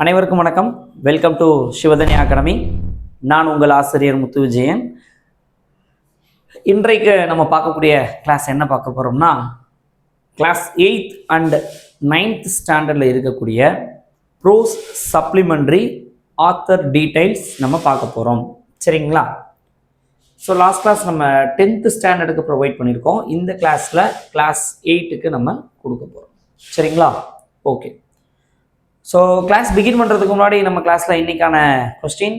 அனைவருக்கும் வணக்கம். Welcome to Sivadhani academy. நான் உங்கள் ஆசிரியர் முத்து விஜயன். இன்றைக்கு நம்ம பார்க்கக்கூடிய கிளாஸ் என்ன பார்க்க போகிறோம்னா, கிளாஸ் 8th அண்ட் 9th ஸ்டாண்டர்டில் இருக்கக்கூடிய ப்ரோஸ் சப்ளிமெண்ட்ரி ஆத்தர் டீடைல்ஸ் நம்ம பார்க்க போகிறோம். சரிங்களா? ஸோ லாஸ்ட் கிளாஸ் நம்ம 10th ஸ்டாண்டர்டுக்கு ப்ரொவைட் பண்ணியிருக்கோம். இந்த கிளாஸில் கிளாஸ் 8க்கு நம்ம கொடுக்க போகிறோம். சரிங்களா? ஓகே. ஸோ கிளாஸ் பிகின் பண்ணுறதுக்கு முன்னாடி நம்ம கிளாஸில் இன்றைக்கான கொஸ்டின்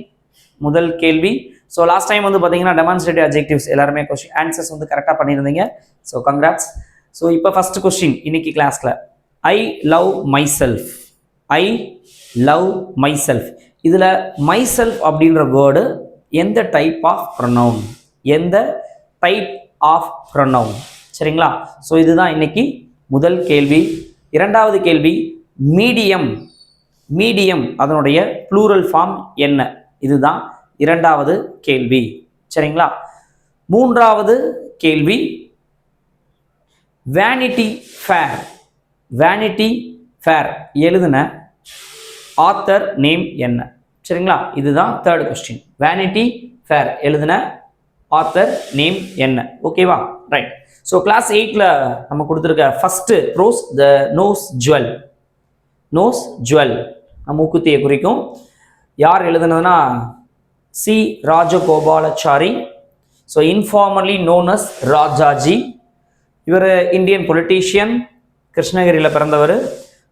முதல் கேள்வி. ஸோ லாஸ்ட் டைம் வந்து பார்த்தீங்கன்னா டெமான்ஸ்ட்ரேட்டிவ் அட்ஜெக்டிவ்ஸ் எல்லாருமே கொஸ்டின் ஆன்சர்ஸ் வந்து கரெக்டாக பண்ணியிருந்தீங்க. So congrats. ஸோ இப்போ ஃபஸ்ட்டு கொஸ்டின் இன்னைக்கு கிளாஸில், I love my self. I love my self. இதில் மை செல்ஃப் அப்படின்ற வேர்டு எந்த டைப் ஆஃப் ப்ரொனவுன்? எந்த டைப் ஆஃப் ப்ரொனவுன்? சரிங்களா? ஸோ இதுதான் இன்னைக்கு முதல் கேள்வி. இரண்டாவது கேள்வி, மீடியம். மீடியம் அதனுடைய ப்ளூரல் ஃபார்ம் என்ன? இதுதான் இரண்டாவது கேள்வி. சரிங்களா? மூன்றாவது கேள்வி, வேனிட்டி ஃபேர். வேனிட்டி ஃபேர் எழுதின ஆத்தர் நேம் என்ன? சரிங்களா? இதுதான் தேர்ட் கொஸ்டின். வேனிட்டி ஃபேர் எழுதின ஆத்தர் நேம் என்ன? ஓகேவா? ரைட். ஸோ கிளாஸ் 8ல் நம்ம கொடுத்துருக்க first prose the nose jewel. Nose jewel மூக்குத்தியை குறிக்கும். யார் எழுதுனதுன்னா C Rajagopalachari. So informally known as Rajaji. இவர் இந்தியன் பொலிட்டீஷியன், கிருஷ்ணகிரியில் பிறந்தவர்.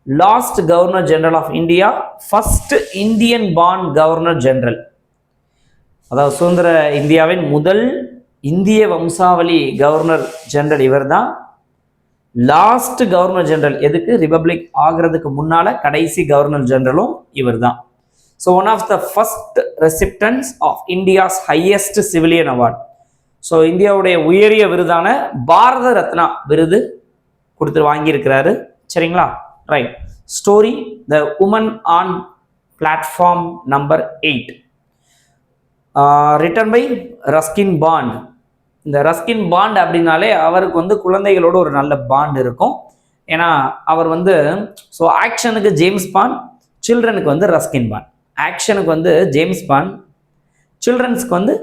Last governor general of India, first Indian born governor general. அதாவது சுதந்திர இந்தியாவின் முதல் இந்திய வம்சாவளி கவர்னர் ஜெனரல் இவர் தான். லாஸ்ட் கவர்னர் ஜெனரல், எதுக்கு? ரிபப்ளிக் ஆகிறதுக்கு முன்னால கடைசி கவர்னர் ஜெனரலும் இவர் தான். So one of the first recipients of India's highest civilian award. So இந்தியாவுடைய உயரிய விருதான பாரத ரத்னா விருது கொடுத்து வாங்கியிருக்கிறாரு. சரிங்களா? Right. Story, the woman on platform number 8, written by Ruskin Bond. இந்த ரஸ்கின் பாண்ட் அப்படின்னாலே அவருக்கு வந்து குழந்தைகளோட ஒரு நல்ல பாண்ட் இருக்கும். ஏன்னா அவர் வந்து ஸோ ஆக்ஷனுக்கு ஜேம்ஸ் பாண்ட், சில்ட்ரனுக்கு வந்து ரஸ்கின் பாண்ட். ஆக்ஷனுக்கு வந்து ஜேம்ஸ் பாண்ட், சில்ட்ரன்ஸ்க்கு வந்து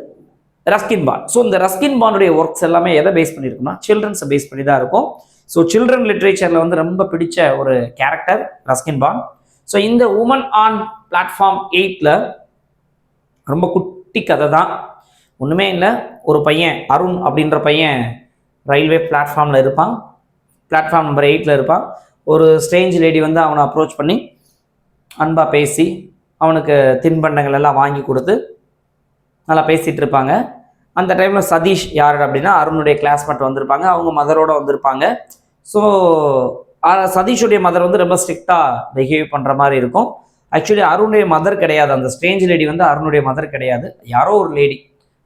ரஸ்கின் பாண்ட். ஸோ இந்த ரஸ்கின் பாண்டுடைய ஒர்க்ஸ் எல்லாமே எதை பேஸ் பண்ணியிருக்குன்னா சில்ட்ரன்ஸை பேஸ் பண்ணி தான் இருக்கும். ஸோ சில்ட்ரன் லிட்ரேச்சரில் வந்து ரொம்ப பிடிச்ச ஒரு கேரக்டர் ரஸ்கின் பாண்ட். ஸோ இந்த உமன் ஆன் பிளாட்ஃபார்ம் 8ல் ரொம்ப குட்டி கதை தான், ஒன்றுமே இல்லை. ஒரு பையன் அருண் அப்படின்ற பையன் ரயில்வே பிளாட்ஃபார்மில் இருப்பான். பிளாட்ஃபார்ம் நம்பர் 8ல் இருப்பான். ஒரு ஸ்ட்ரேஞ்ச் லேடி வந்து அவனை அப்ரோச் பண்ணி அன்பாக பேசி அவனுக்கு தின்பண்டங்கள் எல்லாம் வாங்கி கொடுத்து நல்லா பேசிகிட்டு இருப்பாங்க. அந்த டைமில் சதீஷ் யார் அப்படின்னா அருணுடைய கிளாஸ்மேட் வந்திருப்பாங்க. அவங்க மதரோடு வந்திருப்பாங்க. ஸோ சதீஷுடைய மதர் வந்து ரொம்ப ஸ்ட்ரிக்டாக பிஹேவ் பண்ணுற மாதிரி இருக்கும். ஆக்சுவலி அருணுடைய மதர் கிடையாது, அந்த ஸ்ட்ரேஞ்ச் லேடி வந்து அருணுடைய மதர் கிடையாது, யாரோ ஒரு லேடி.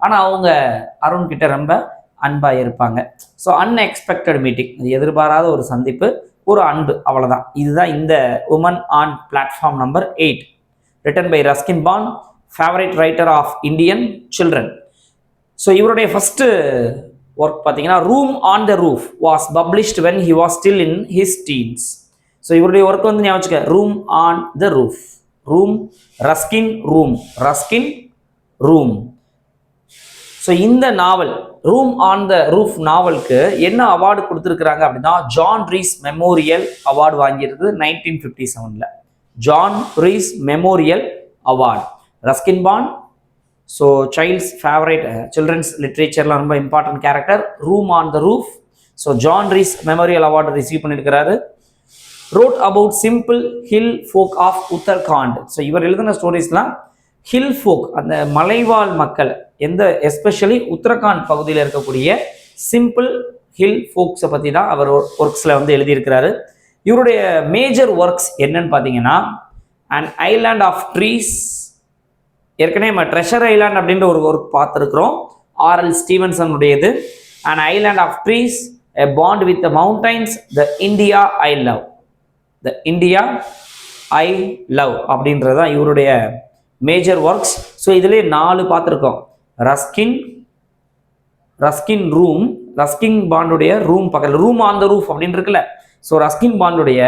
ஆனால் அவங்க அருண் கிட்ட ரொம்ப அன்பாக இருப்பாங்க. ஸோ அன்எக்ஸ்பெக்டட் மீட்டிங், எதிர்பாராத ஒரு சந்திப்பு, ஒரு அன்பு, அவ்வளோதான். இதுதான் இந்த woman on platform number 8, written by Ruskin Bond, favourite writer of Indian children. So இவருடைய ஃபர்ஸ்ட் ஒர்க் பார்த்தீங்கன்னா Room on the Roof was published when he was still in his teens. So இவருடைய ஒர்க் வந்து ஞாபகம் வச்சுக்க, Room on the Roof. Room, Ruskin, room, Ruskin, room. So இந்த novel Room on the Roof நாவலுக்கு என்ன award கொடுத்துருக்குறாங்க அப்படின்னா John Rhys Memorial Award வாங்கியிருக்குது 1957. John Rhys Memorial Award. Ruskin Bond, so child's favourite, children's லிட்ரேச்சர்லாம் ரொம்ப important character. Room on the Roof, so John Rhys Memorial Award receive பண்ணியிருக்கிறாரு. Wrote about simple hill folk of Uttarakhand. So இவர் எழுதின ஸ்டோரிஸ்லாம் hill folk, அந்த மலைவாழ் மக்கள், எந்த especially Uttarakhand பகுதியில் இருக்கக்கூடிய சிம்பிள் ஹில் ஃபோக்ஸை பற்றி தான் அவர் ஒர்க்ஸில் வந்து எழுதியிருக்கிறாரு. இவருடைய மேஜர் ஒர்க்ஸ் என்னன்னு பார்த்தீங்கன்னா அண்ட் ஐலாண்ட் ஆஃப் ட்ரீஸ். ஏற்கனவே நம்ம ட்ரெஷர் ஐலாண்ட் அப்படின்ற ஒரு ஒர்க் பார்த்துருக்குறோம், ஆர்எல் ஸ்டீவன்சனுடையது. And Island of Trees, a Bond with the Mountains, the India I Love. The India I Love அப்படின்றது தான் இவருடைய மேஜர் ஒர்க்ஸ். ஸோ இதிலே 4 பார்த்துருக்கோம். ரஸ்கின், ரஸ்கின் ரூம், ரஸ்கின் பாண்டுடைய ரூம் பக்கத்தில் ரூம் ஆன் த ரூஃப் அப்படின்னு இருக்குல்ல. ஸோ ரஸ்கின் பாண்டுடைய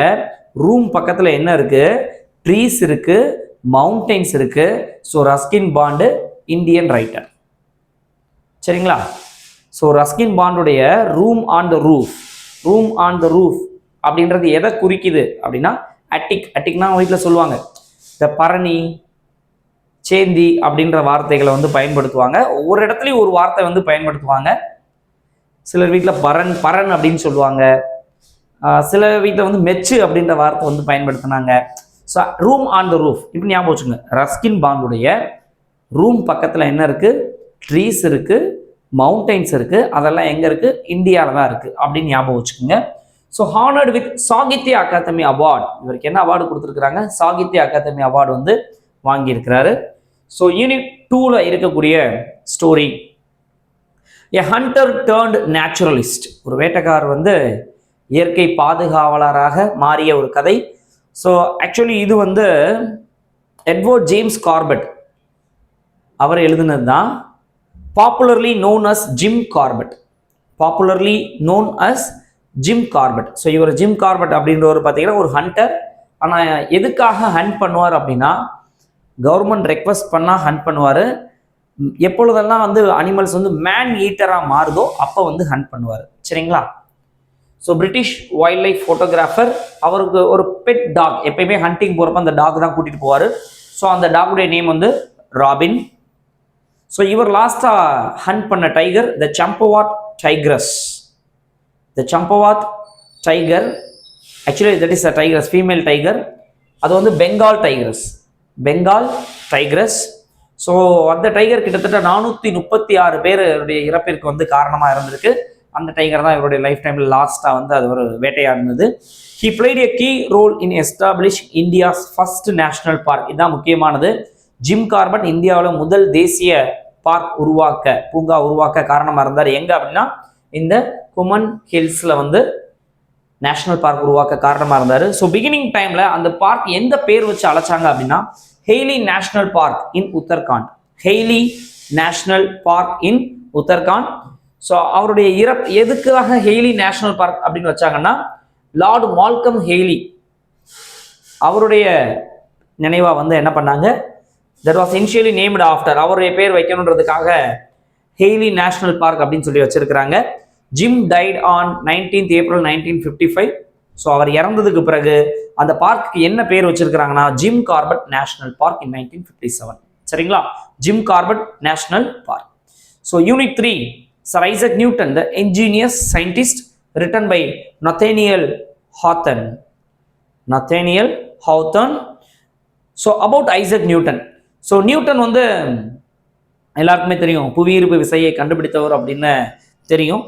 ரூம் பக்கத்தில் என்ன இருக்கு? ட்ரீஸ் இருக்கு, மவுண்டெயின்ஸ் இருக்கு. So Ruskin Bond Indian writer. சரிங்களா? ஸோ ரஸ்கின் பாண்டுடைய ரூம் ஆன் த ரூஃப் அப்படின்றது எதை குறிக்குது அப்படின்னா அட்டிக்னா வீட்டில் சொல்லுவாங்க இந்த பரணி, சேந்தி அப்படின்ற வார்த்தைகளை வந்து பயன்படுத்துவாங்க. ஒவ்வொரு இடத்துலையும் ஒரு வார்த்தை வந்து பயன்படுத்துவாங்க. சிலர் வீட்டில் பரன் அப்படின்னு சொல்லுவாங்க. சில வீட்டில் வந்து மெச்சு அப்படின்ற வார்த்தை வந்து பயன்படுத்தினாங்க. So room on the roof இப்படி ஞாபகம் வச்சுங்க. ரஸ்கின் பாண்டுடைய ரூம் பக்கத்தில் என்ன இருக்குது? ட்ரீஸ் இருக்குது, மவுண்டெயின்ஸ் இருக்குது. அதெல்லாம் எங்கே இருக்குது? இந்தியாவில் தான் இருக்குது அப்படின்னு ஞாபகம் வச்சுக்கோங்க. So honoured with Sahitya Akademi award. இவருக்கு என்ன அவார்டு கொடுத்துருக்குறாங்க? சாகித்ய அகாதமி அவார்டு வந்து வாங்கியிருக்கிறாரு. ஸோ யூனிட் 2ல இருக்கக்கூடிய ஸ்டோரி, எ ஹண்டர் டர்ன்ட் நேச்சுரலிஸ்ட். ஒரு வேட்டைக்காரர் வந்து இயற்கை பாதுகாவலராக மாறிய ஒரு கதை. ஸோ ஆக்சுவலி இது வந்து எட்வர்ட் ஜேம்ஸ் கார்பெட் அவர் எழுதினது தான். Popularly known as Jim Corbett. So இவர் ஜிம் கார்பெட் அப்படின்றவர் பார்த்தீங்கன்னா ஒரு ஹண்டர். ஆனால் எதுக்காக ஹண்ட் பண்ணுவார் அப்படின்னா, கவர்மெண்ட் ரெக்வஸ்ட் பண்ணால் ஹண்ட் பண்ணுவார். எப்பொழுதெல்லாம் வந்து அனிமல்ஸ் வந்து மேன் ஈட்டராக மாறுதோ அப்போ வந்து ஹண்ட் பண்ணுவார். சரிங்களா? So British wild life photographer. அவருக்கு ஒரு பெட் டாக், எப்பயுமே ஹண்டிங் போகிறப்ப அந்த டாக் தான் கூட்டிகிட்டு போவார். ஸோ அந்த டாகுடைய நேம் வந்து ராபின். ஸோ இவர் லாஸ்ட்டாக ஹண்ட் பண்ண tiger the Champawat tiger. Actually that is a tigress, female tiger. அது வந்து பெங்கால் டைகரஸ். ஸோ அந்த டைகர் கிட்டத்தட்ட 436 பேருடைய இறப்பிற்கு வந்து காரணமாக இருந்திருக்கு. அந்த டைகர் தான் இவருடைய லைஃப் டைமில் லாஸ்ட்டாக வந்து அது ஒரு வேட்டையாடினது. He played a key role in establish India's first national park. இதுதான் முக்கியமானது. ஜிம் கார்பெட் இந்தியாவில் முதல் தேசிய பூங்கா உருவாக்க காரணமாக இருந்தார். எங்கே அப்படின்னா இந்த குமன் ஹில்ஸில் வந்து நேஷனல் பார்க் உருவாக்க காரணமாக இருந்தார். ஸோ பிகினிங் டைமில் அந்த பார்க் எந்த பேர் வச்சு அழைச்சாங்க அப்படின்னா ஹெய்லி நேஷனல் பார்க் இன் உத்தரகாண்ட். ஸோ அவருடைய எதுக்காக ஹெய்லி நேஷனல் பார்க் அப்படின்னு வச்சாங்கன்னா, லார்ட் மால்கம் ஹெய்லி அவருடைய நினைவாக வந்து என்ன பண்ணாங்க, that was initially named after, அவருடைய பேர் வைக்கணுன்றதுக்காக ஹெய்லி நேஷனல் பார்க் அப்படின்னு சொல்லி வச்சிருக்கிறாங்க. Jim died on 19th April 1955. So அவர் இறந்ததுக்கு பிறகு அந்த பார்க்கு என்ன பேர் வச்சிருக்கிறாங்கன்னா Jim Corbett National Park in 1957. சரிங்களா? Jim Corbett National Park. So unit 3, Sir Isaac Newton, the ingenious scientist, written by Nathaniel Hawthorne. So about Isaac Newton. So Newton வந்து எல்லாருக்குமே தெரியும், புவியீர்ப்பு விசையை கண்டுபிடித்தவர் அப்படின்னு தெரியும்.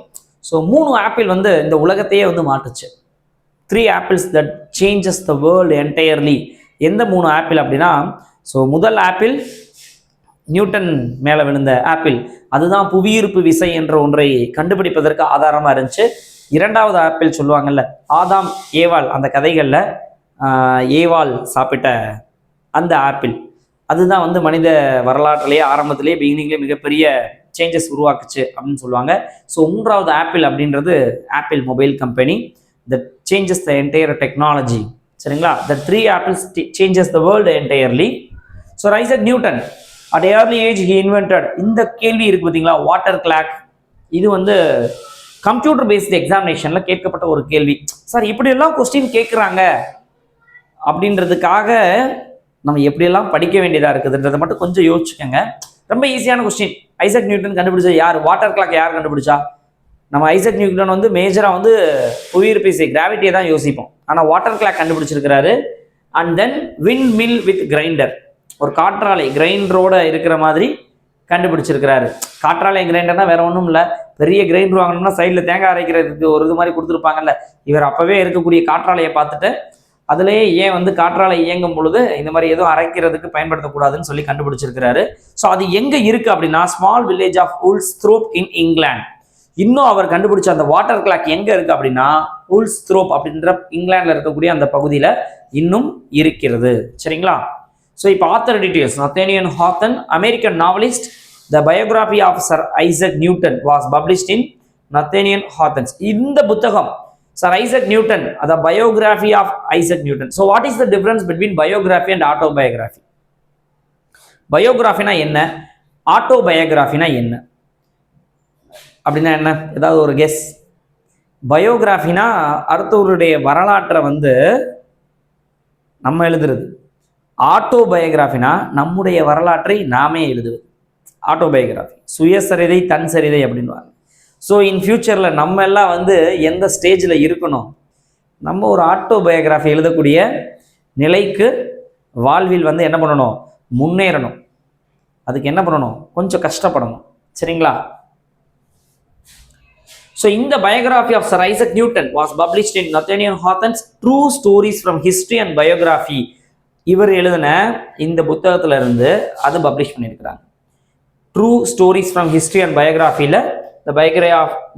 ஸோ 3 ஆப்பிள் வந்து இந்த உலகத்தையே வந்து மாட்டுச்சு. 3 apples that changes the world entirely. எந்த 3 ஆப்பிள் அப்படின்னா, ஸோ முதல் ஆப்பிள் நியூட்டன் மேலே விழுந்த ஆப்பிள், அதுதான் புவியீர்ப்பு விசை என்ற ஒன்றை கண்டுபிடிப்பதற்கு ஆதாரமாக இருந்துச்சு. 2வது ஆப்பிள் சொல்லுவாங்கல்ல, ஆதாம் ஏவாள் அந்த கதைகளில் ஏவாள் சாப்பிட்ட அந்த ஆப்பிள், அதுதான் வந்து மனித வரலாற்றிலேயே ஆரம்பத்திலேயே பிகினிங்லேயே மிகப்பெரிய சேஞ்சஸ் உருவாக்குச்சு அப்படின்னு சொல்லுவாங்க. ஸோ 3வது ஆப்பிள் அப்படின்றது apple mobile company, that changes the entire technology. சரிங்களா? த 3 apples changes the world entirely. So Isaac Newton at early age he invented. இந்த கேள்வி இருக்கு பார்த்தீங்களா, வாட்டர் கிளாக். இது வந்து கம்ப்யூட்டர் பேஸ்டு எக்ஸாமினேஷனில் கேட்கப்பட்ட ஒரு கேள்வி. சார் இப்படியெல்லாம் கொஸ்டின் கேட்குறாங்க அப்படின்றதுக்காக நம்ம எப்படியெல்லாம் படிக்க வேண்டியதாக இருக்குதுன்றதை மட்டும் கொஞ்சம் யோசிச்சுக்கோங்க. ரொம்ப ஈஸியான கொஸ்டின். ஐசக் நியூட்டன் கண்டுபிடிச்சா யார்? வாட்டர் கிளாக் யார் கண்டுபிடிச்சா? நம்ம ஐசக் நியூட்டன் வந்து மேஜராக வந்து புவியீர்ப்பு விசை, கிராவிட்டியை தான் யோசிப்போம். ஆனால் வாட்டர் கிளாக் கண்டுபிடிச்சிருக்கிறாரு. And then windmill with grinder, ஒரு காற்றாலை கிரைண்டரோட இருக்கிற மாதிரி கண்டுபிடிச்சிருக்கிறாரு. காற்றாலை கிரைண்டர்னா வேற ஒன்றும் இல்லை, பெரிய கிரைண்டர் வாங்கணும்னா சைடில் தேங்காய் அரைக்கிறதுக்கு ஒரு இது மாதிரி கொடுத்துருப்பாங்கல்ல. இவர் அப்போவே இருக்கக்கூடிய காற்றாலையை பார்த்துட்டு அதுலேயே ஏன் வந்து காற்றாலை இயங்கும் பொழுது இந்த மாதிரி எதுவும் அரைக்கிறதுக்கு பயன்படுத்தக்கூடாதுன்னு சொல்லி கண்டுபிடிச்சிருக்கிறாரு. ஸோ அது எங்கே இருக்குது அப்படின்னா ஸ்மால் வில்லேஜ் ஆஃப் உல்ஸ்த்ரோப் இன் இங்கிலாந்து. இன்னும் அவர் கண்டுபிடிச்ச அந்த வாட்டர் கிளாக் எங்கே இருக்குது அப்படின்னா உல்ஸ்த்ரோப் அப்படின்ற இங்கிலாண்டில் இருக்கக்கூடிய அந்த பகுதியில் இன்னும் இருக்கிறது. சரிங்களா? ஸோ இப்போ author details. Nathaniel Hawthorne, American novelist. The biography of Sir Isaac Newton was published in Nathaniel Hawthorne's. இந்த புத்தகம் Sir Isaac Newton, the biography of Isaac Newton. So what is the difference between biography and autobiography? பயோகிராஃபினா என்ன, ஆட்டோபயோகிராஃபினா என்ன அப்படின்னா என்ன, ஏதாவது ஒரு guess? பயோகிராஃபினா அடுத்தவருடைய வரலாற்றை வந்து நம்ம எழுதுறது. ஆட்டோபயோகிராஃபினா நம்முடைய வரலாற்றை நாமே எழுதுவது. ஆட்டோபயோகிராஃபி சுயசரிதை தன் சரிதை அப்படின்வாங்க. ஸோ இன் ஃபியூச்சரில் நம்ம எல்லாம் வந்து எந்த ஸ்டேஜில் இருக்கணும், நம்ம ஒரு ஆட்டோபயோகிராஃபி எழுதக்கூடிய நிலைக்கு வாழ்வில் வந்து என்ன பண்ணணும், முன்னேறணும். அதுக்கு என்ன பண்ணணும், கொஞ்சம் கஷ்டப்படணும். சரிங்களா? So in the biography of Sir Isaac Newton was published in Nathaniel Hawthorne's True Stories from History and Biography. இவர் எழுதின இந்த புத்தகத்துல இருந்து அது பப்ளிஷ் பண்ணியிருக்கிறாங்க. True Stories from History and Biographyல the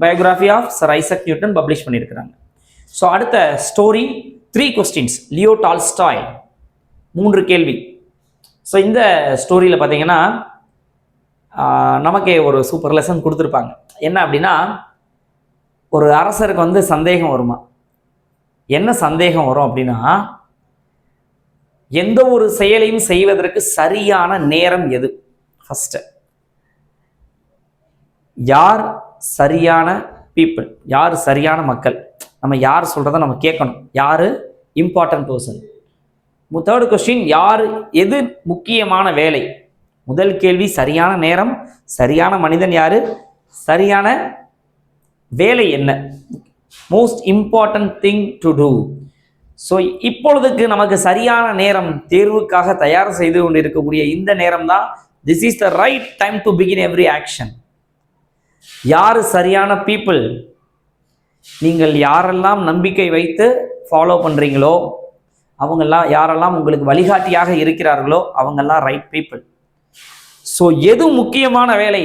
biography of Sir Isaac Newton publish பண்ணியிருக்கிறாங்க. So அடுத்த story 3 questions. Leo Tolstoy 3 கேள்வி. ஸோ இந்த ஸ்டோரியில் பார்த்தீங்கன்னா நமக்கே ஒரு சூப்பர் லெசன் கொடுத்துருப்பாங்க. என்ன அப்படின்னா, ஒரு அரசருக்கு வந்து சந்தேகம் வருமா. என்ன சந்தேகம் வரும் அப்படின்னா, எந்த ஒரு செயலையும் செய்வதற்கு சரியான நேரம் எது, ஃபர்ஸ்ட் யார் சரியான பீப்புள், யார் சரியான மக்கள், நம்ம யார் சொல்றதை நம்ம கேட்கணும், யாரு இம்பார்ட்டன்ட் பர்சன். தேர்ட் கொஸ்டின், யார் எது முக்கியமான வேலை. முதல் கேள்வி சரியான நேரம், சரியான மனிதன் யாரு, சரியான வேலை என்ன, most important thing to do. So இப்பொழுதுக்கு நமக்கு சரியான நேரம், தேர்வுக்காக தயார் செய்து கொண்டு இருக்கக்கூடிய இந்த நேரம் தான், this is the right time to begin every action. யார் சரியான பீப்புள், நீங்கள் யாரெல்லாம் நம்பிக்கை வைத்து ஃபாலோ பண்ணுறீங்களோ அவங்கெல்லாம், யாரெல்லாம் உங்களுக்கு வழிகாட்டியாக இருக்கிறார்களோ அவங்கெல்லாம் ரைட் பீப்புள். ஸோ எது முக்கியமான வேலை,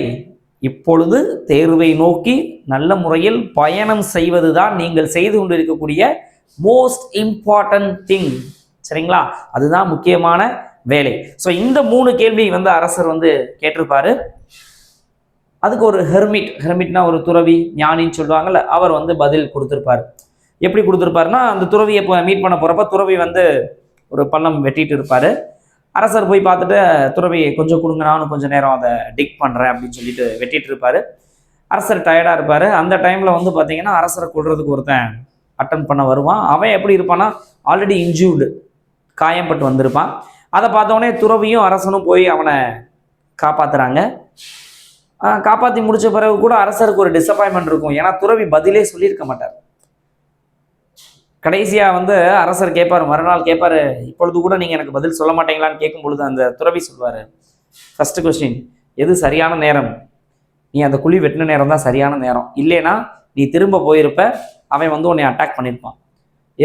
இப்பொழுது தேர்வை நோக்கி நல்ல முறையில் பயணம் செய்வது தான் நீங்கள் செய்து கொண்டிருக்கக்கூடிய மோஸ்ட் இம்பார்ட்டன்ட் திங். சரிங்களா? அதுதான் முக்கியமான வேலை. ஸோ இந்த 3 கேள்வி வந்து அரசர் வந்து கேட்டிருப்பாரு. அதுக்கு ஒரு ஹெர்மிட்னா ஒரு துறவி, ஞானின்னு சொல்லுவாங்கல்ல, அவர் வந்து பதில் கொடுத்துருப்பாரு. எப்படி கொடுத்துருப்பாருன்னா, அந்த துறவியை மீட் பண்ண போகிறப்ப துறவி வந்து ஒரு பள்ளம் வெட்டிட்டு இருப்பாரு. அரசர் போய் பார்த்துட்டு, துறவி கொஞ்சம் கொடுங்க, நானும் கொஞ்சம் நேரம் அதை டிக் பண்ணுறேன் அப்படின்னு சொல்லிட்டு வெட்டிட்டு இருப்பாரு. அரசர் டயர்டாக இருப்பார். அந்த டைமில் வந்து பார்த்தீங்கன்னா அரசரை கொள்றதுக்கு ஒருத்தன் அட்டன் பண்ண வருவான். அவன் எப்படி இருப்பான்னா, ஆல்ரெடி இன்ஜூர்டு, காயம்பட்டு வந்திருப்பான். அதை பார்த்தோடனே துறவியும் அரசனும் போய் அவனை காப்பாற்றுறாங்க. காப்பாற்றி முடிச்ச பிறகு கூட அரசருக்கு ஒரு டிசப்பாயின்மெண்ட் இருக்கும். ஏன்னா துறவி பதிலே சொல்லியிருக்க மாட்டார். கடைசியாக வந்து அரசர் கேட்பார், மறுநாள் கேட்பார், இப்பொழுது கூட நீங்கள் எனக்கு பதில் சொல்ல மாட்டீங்களான்னு கேட்கும் பொழுது அந்த துறவி சொல்வார், ஃபர்ஸ்ட் கொஸ்டின், எது சரியான நேரம், நீ அந்த குழி வெட்டின நேரம் தான் சரியான நேரம், இல்லைன்னா நீ திரும்ப போயிருப்ப, அவன் வந்து உன்னை அட்டாக் பண்ணியிருப்பான்.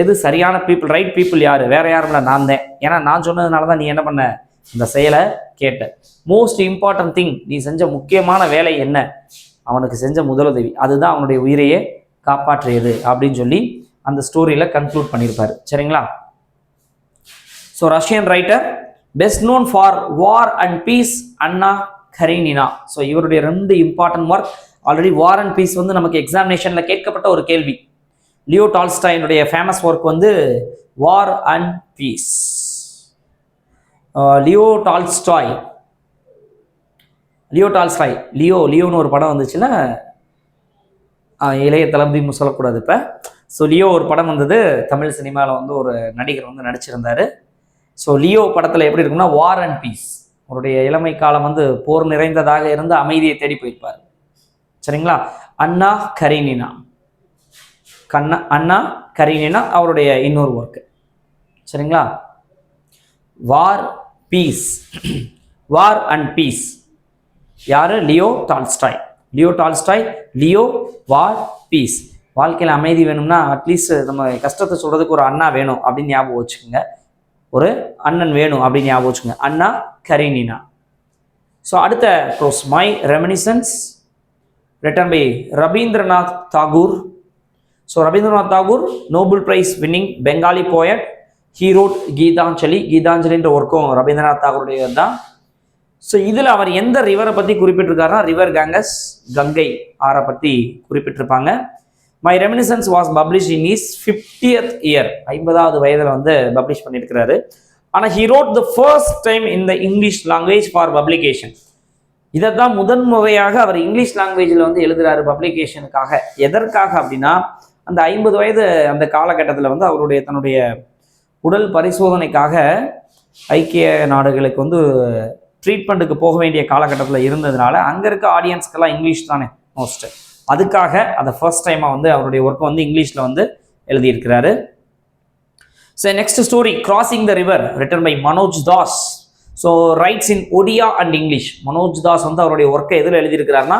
எது சரியான பீப்புள், ரைட் பீப்புள் யார், வேற யாரும் இல்லை, நான் தான். ஏன்னா நான் சொன்னதுனால தான் நீ என்ன பண்ண, இந்த செயலை கேட்ட. மோஸ்ட் இம்பார்ட்டன்ட் திங், நீ செஞ்ச முக்கியமான வேலை என்ன, அவனுக்கு செஞ்ச முதலுதவி, அதுதான் அவனுடைய உயிரையே காப்பாற்றியது அப்படின்னு சொல்லி அந்த ஸ்டோரியில் கன்க்ளூட் பண்ணியிருப்பாரு. சரிங்களா? So Russian writer, best known for War and Peace, Anna Karenina. So இவருடைய 2 important work. Already War and Peace வந்து நமக்கு எக்ஸாமினேஷனில் கேட்கப்பட்ட ஒரு கேள்வி. லியோ டால்ஸ்டாயினுடைய ஃபேமஸ் ஒர்க் வந்து War and Peace. Leo Tolstoy, லியோன்னு ஒரு படம் வந்துச்சுன்னா, இளைய தளபதி சொல்லக்கூடாது இப்போ. ஸோ லியோ ஒரு படம் வந்தது, தமிழ் சினிமாவில் வந்து ஒரு நடிகர் வந்து நடிச்சிருந்தார். ஸோ லியோ படத்தில் எப்படி இருக்குன்னா, வார் அண்ட் பீஸ், அவருடைய இளமை காலம் வந்து போர் நிறைந்ததாக இருந்து அமைதியை தேடி போயிருப்பார். சரிங்களா? அன்னா கரீனினா அவருடைய இன்னொரு ஒர்க்கு. சரிங்களா? வார் அண்ட் பீஸ் யாரு, லியோ டால்ஸ்டாய். லியோ வார் பீஸ். வாழ்க்கையில் அமைதி வேணும்னா அட்லீஸ்ட் நம்ம கஷ்டத்தை சொல்றதுக்கு ஒரு அண்ணா வேணும் அப்படின்னு ஞாபகம் வச்சுக்கோங்க, ஒரு அண்ணன் வேணும் அப்படின்னு ஞாபகம் வச்சுக்கோங்க. Anna Karenina. ஸோ அடுத்த க்ளோஸ், My Reminiscences, written by Rabindranath Tagore. So Rabindranath Tagore Nobel Prize winning Bengali poet. He wrote கீதாஞ்சலின்ற ஒர்க்கும் ரவீந்திரநாத் தாகூருடைய தான். ஸோ இதில் அவர் எந்த ரிவரை பற்றி குறிப்பிட்டிருக்காருன்னா, ரிவர் கங்கை ஆறை பற்றி குறிப்பிட்டிருப்பாங்க. My Reminiscences was publish in is 50th year, 50வது வயதில் வந்து பப்ளிஷ் பண்ணியிருக்கிறாரு. ஆனால் he wrote the first time in the English language for publication. இதை தான் முதன் முறையாக அவர் இங்கிலீஷ் லாங்குவேஜில் வந்து எழுதுறாரு பப்ளிகேஷனுக்காக. எதற்காக அப்படின்னா, அந்த 50 வயது அந்த காலகட்டத்தில் வந்து அவருடைய தன்னுடைய உடல் பரிசோதனைக்காக ஐக்கிய நாடுகளுக்கு வந்து ட்ரீட்மெண்ட்டுக்கு போக வேண்டிய காலகட்டத்தில் இருந்ததுனால அங்கே இருக்க ஆடியன்ஸ்க்கெல்லாம் இங்கிலீஷ் தானே மோஸ்ட், அதுக்காக அதை ஃபர்ஸ்ட் டைமாக வந்து அவருடைய ஒர்க்கை வந்து இங்கிலீஷில் வந்து எழுதியிருக்கிறாரு. So next story, Crossing the River, written by Manoj Das. So writes in Odia and English. Manoj Das வந்து அவருடைய ஒர்க்கை எதில் எழுதியிருக்கிறாருன்னா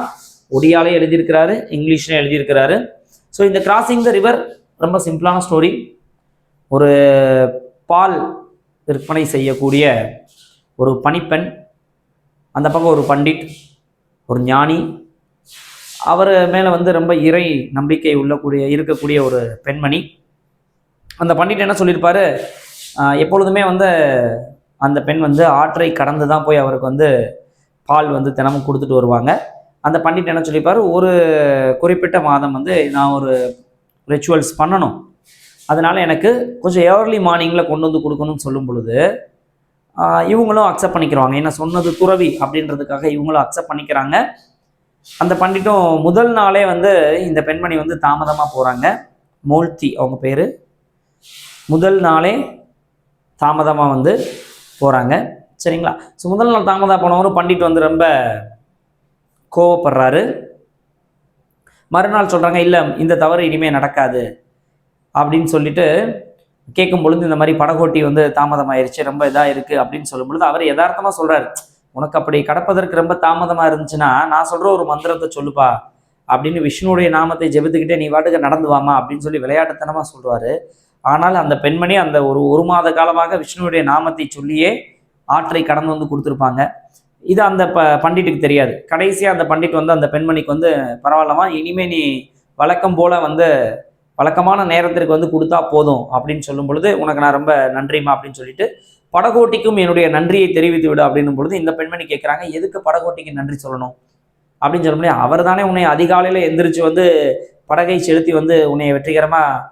ஒடியாலே எழுதியிருக்கிறாரு, இங்கிலீஷ்லேயும் எழுதியிருக்கிறாரு. ஸோ இந்த கிராசிங் த ரிவர் ரொம்ப சிம்பிளான ஸ்டோரி. ஒரு பால் விற்பனை செய்யக்கூடிய ஒரு பணிப்பெண், அந்த பக்கம் ஒரு பண்டிட், ஒரு ஞானி, அவர் மேலே வந்து ரொம்ப இறை நம்பிக்கை இருக்கக்கூடிய ஒரு பெண்மணி. அந்த பண்டிட் என்ன சொல்லியிருப்பாரு, எப்பொழுதுமே வந்து அந்த பெண் வந்து ஆற்றை கடந்து தான் போய் அவருக்கு வந்து பால் வந்து தினமும் கொடுத்துட்டு வருவாங்க. அந்த பண்டிட் என்ன சொல்லியிருப்பார், ஒரு குறிப்பிட்ட மாதம் வந்து நான் ஒரு ரிச்சுவல்ஸ் பண்ணணும், அதனால் எனக்கு கொஞ்சம் ஏர்லி மார்னிங்கில் கொண்டு வந்து கொடுக்கணும்னு சொல்லும் பொழுது இவங்களும் அக்செப்ட் பண்ணிக்கிறாங்க. என்ன சொன்னது துறவி அப்படின்றதுக்காக இவங்களும் அக்செப்ட் பண்ணிக்கிறாங்க. அந்த பண்டிட்டும் முதல் நாளே வந்து இந்த பெண்மணி வந்து தாமதமாக போகிறாங்க. மோல்த்தி அவங்க பேர். முதல் நாளே தாமதமாக வந்து போகிறாங்க, சரிங்களா. ஸோ முதல் நாள் தாமதமாக போனவரும் பண்டிட் வந்து ரொம்ப கோவப்படுறாரு. மறுநாள் சொல்கிறாங்க, இல்லை இந்த தவறு இனிமேல் நடக்காது அப்படின்னு சொல்லிட்டு கேட்கும் பொழுது, இந்த மாதிரி படகோட்டி வந்து தாமதமாயிருச்சு, ரொம்ப இதாக இருக்குது அப்படின்னு சொல்லும் பொழுது அவர் யதார்த்தமாக சொல்கிறார், உனக்கு அப்படி கடப்பதற்கு ரொம்ப தாமதமாக இருந்துச்சுன்னா நான் சொல்கிற ஒரு மந்திரத்தை சொல்லுப்பா அப்படின்னு விஷ்ணுடைய நாமத்தை ஜெபித்துக்கிட்டே நீ வாட்டுக்கு நடந்து வாமா அப்படின்னு சொல்லி விளையாட்டுத்தனமாக சொல்கிறாரு. ஆனால் அந்த பெண்மணி அந்த ஒரு மாத காலமாக விஷ்ணுவுடைய நாமத்தை சொல்லியே ஆற்றை கடந்து வந்து கொடுத்துருப்பாங்க. இது அந்த பண்டிட்டுக்கு தெரியாது. கடைசியாக அந்த பண்டிட் வந்து அந்த பெண்மணிக்கு வந்து, பரவாயில்லமா, இனிமேல் நீ வழக்கம் போல் வந்து வழக்கமான நேரத்திற்கு வந்து கொடுத்தா போதும் அப்படின்னு சொல்லும் பொழுது, உனக்கு நான் ரொம்ப நன்றிமா அப்படின்னு சொல்லிட்டு படகோட்டிக்கும் என்னுடைய நன்றியை தெரிவித்து விடு அப்படின்னும் பொழுது இந்த பெண்மணி கேட்குறாங்க, எதுக்கு படகோட்டிக்கு நன்றி சொல்லணும் அப்படின்னு சொல்ல முடியாது, அவர் தானே உன்னை அதிகாலையில் எந்திரிச்சு வந்து படகை செலுத்தி வந்து உன்னை வெற்றிகரமாக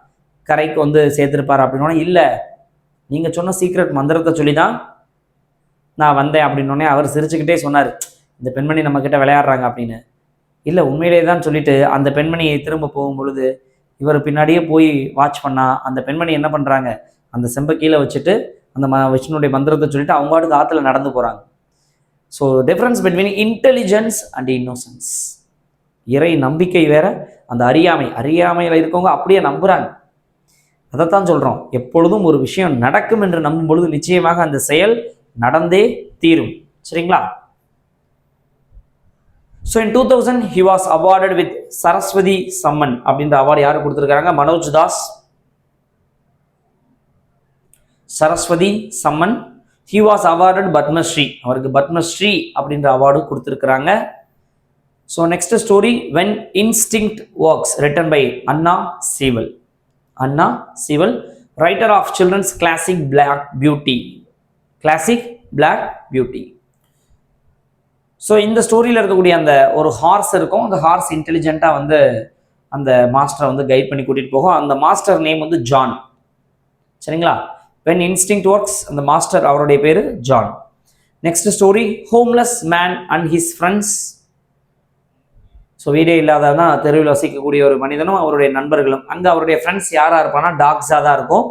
கரைக்கு வந்து சேர்த்துருப்பார் அப்படின்னோடனே, இல்லை நீங்கள் சொன்ன சீக்ரெட் மந்திரத்தை சொல்லி தான் நான் வந்தேன் அப்படின்னோடனே அவர் சிரிச்சுக்கிட்டே சொன்னார், இந்த பெண்மணி நம்மக்கிட்ட விளையாடுறாங்க அப்படின்னு. இல்லை உண்மையிலே தான் சொல்லிட்டு அந்த பெண்மணியை திரும்ப போகும் பொழுது இவர் பின்னாடியே போய் வாட்ச் பண்ணால் அந்த பெண்மணி என்ன பண்ணுறாங்க, அந்த செம்பை கீழே வச்சுட்டு அந்த விஷ்ணுடைய மந்திரத்தை சொல்லிட்டு அவங்க வாட்டுக்கு ஆற்றுல நடந்து போகிறாங்க. So difference between intelligence and innocence. இறை நம்பிக்கை வேற, அந்த அறியாமையில் இருக்கவங்க அப்படியே நம்புகிறாங்க. அதைத்தான் சொல்கிறோம், எப்பொழுதும் ஒரு விஷயம் நடக்கும் என்று நம்பும் பொழுது நிச்சயமாக அந்த செயல் நடந்தே தீரும், சரிங்களா. So in 2000 he was awarded with Saraswati Samman அப்படின்ற அவார்டு யாரு கொடுத்துருக்காங்க, Manoj Das. Saraswati Samman. he was awarded Padma Shri, அவருக்கு பத்மஸ்ரீ அப்படின்ற அவார்டு கொடுத்துருக்குறாங்க. So next story, when instinct works, written by Anna Sewell. Anna Sewell, writer of children's classic Black Beauty. Classic Black Beauty. So இந்த ஸ்டோரியில் இருக்கக்கூடிய அந்த ஒரு ஹார்ஸ் இருக்கும், அந்த ஹார்ஸ் இன்டெலிஜென்ட்டாக வந்து அந்த மாஸ்டரை வந்து கைட் பண்ணி கூட்டிகிட்டு போகும். அந்த மாஸ்டர் நேம் வந்து ஜான், சரிங்களா. when instinct works, அந்த மாஸ்டர் அவருடைய பேர் John. Next story, homeless man and his friends. So வீடே இல்லாததான் தெருவில் வசிக்கக்கூடிய ஒரு மனிதனும் அவருடைய நண்பர்களும். அங்கே அவருடைய ஃப்ரெண்ட்ஸ் யாராக இருப்பான்னா டாக்ஸாக தான் இருக்கும்.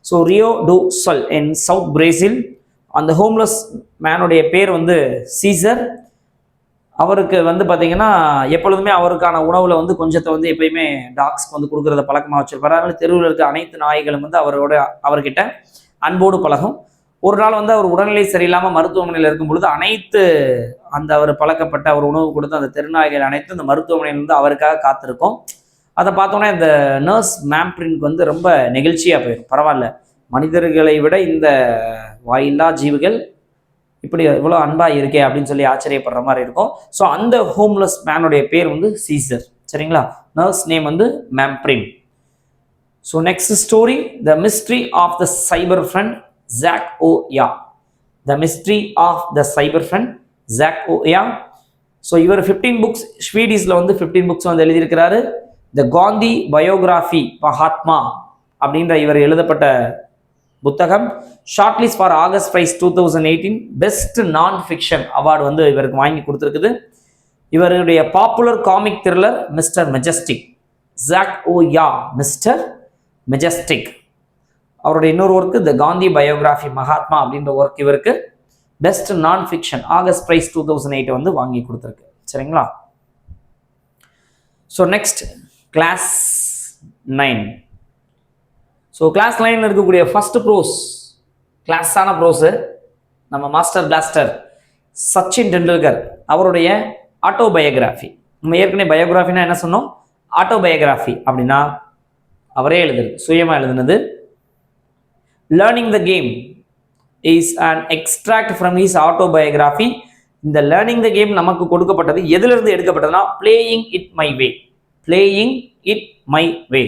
ஸோ ரியோ டு சொல் இன் சவுத் பிரேசில். அந்த ஹோம்லெஸ் மேனுடைய பேர் வந்து சீசர். அவருக்கு வந்து பார்த்தீங்கன்னா எப்பொழுதுமே அவருக்கான உணவில் வந்து கொஞ்சத்தை வந்து எப்பயுமே டாக்ஸ்க்கு வந்து கொடுக்குறத பழக்கமாக வச்சுருப்பாரு. அதனால தெருவில் இருக்க அனைத்து நாய்களும் வந்து அவர்கிட்ட அன்போடு பழகும். ஒரு நாள் வந்து அவர் உடல்நிலை சரியில்லாமல் மருத்துவமனையில் இருக்கும் பொழுது அனைத்து அந்த அவர் பழக்கப்பட்ட அவர் உணவு கொடுத்து அந்த தெருநாய்கள் அனைத்து இந்த மருத்துவமனையில் வந்து அவருக்காக காத்திருக்கும். அதை பார்த்தோன்னே இந்த நர்ஸ் மேம்ப்ரின்க்கு வந்து ரொம்ப நெகிழ்ச்சியாக போயிடும். பரவாயில்ல, மனிதர்களை விட இந்த வாயில்லா ஜீவிகள் இப்படி இவ்வளோ அன்பாக இருக்கே அப்படின்னு சொல்லி ஆச்சரியப்படுற மாதிரி இருக்கும். ஸோ அந்த ஹோம்லெஸ் மேனுடைய பேர் வந்து சீசர், சரிங்களா. நர்ஸ் நேம் வந்து மேம்ப்ரின். So next story, the Mystery of the Cyber Friend Jack ஓ யா. The Mystery of the Cyber Friend Jack ஓ யா. ஸோ இவர் 15 புக்ஸ் ஸ்வீடிஷில் வந்து 15 புக்ஸ் வந்து எழுதியிருக்கிறாரு. த காந்தி பயோகிராஃபி மகாத்மா அப்படின்ற இவர் எழுதப்பட்ட புத்தகம் short list for August Prize 2018 best non fiction award வந்து இவருக்கு வாங்கி கொடுத்துருக்குது. இவருடைய popular comic thriller Mr Majestic, Jack ஓ யா மிஸ்டர் மெஜஸ்டிக். அவருடைய இன்னொரு work the Gandhi biography Mahatma அப்படின்ற ஒர்க் இவருக்கு best non fiction August price 2008 வந்து வாங்கி கொடுத்துருக்கு. சரிங்களா? So next class 9. So class 9ல் இருக்கக்கூடிய ஃபர்ஸ்ட் ப்ரோஸ், கிளாஸான ப்ரோஸு நம்ம மாஸ்டர் பிளாஸ்டர் சச்சின் டெண்டுல்கர் அவருடைய ஆட்டோபயோகிராஃபி. நம்ம ஏற்கனவே பயோகிராஃபினா என்ன சொன்னோம்? ஆட்டோபயோகிராஃபி அப்படின்னா அவரே எழுதுறது, சுயமாக எழுதுனது. Learning the Game is an extract from his autobiography. இந்த லேர்னிங் த கேம் நமக்கு கொடுக்கப்பட்டது எதிலிருந்து எடுக்கப்பட்டதுன்னா Playing It My Way, Playing It My Way.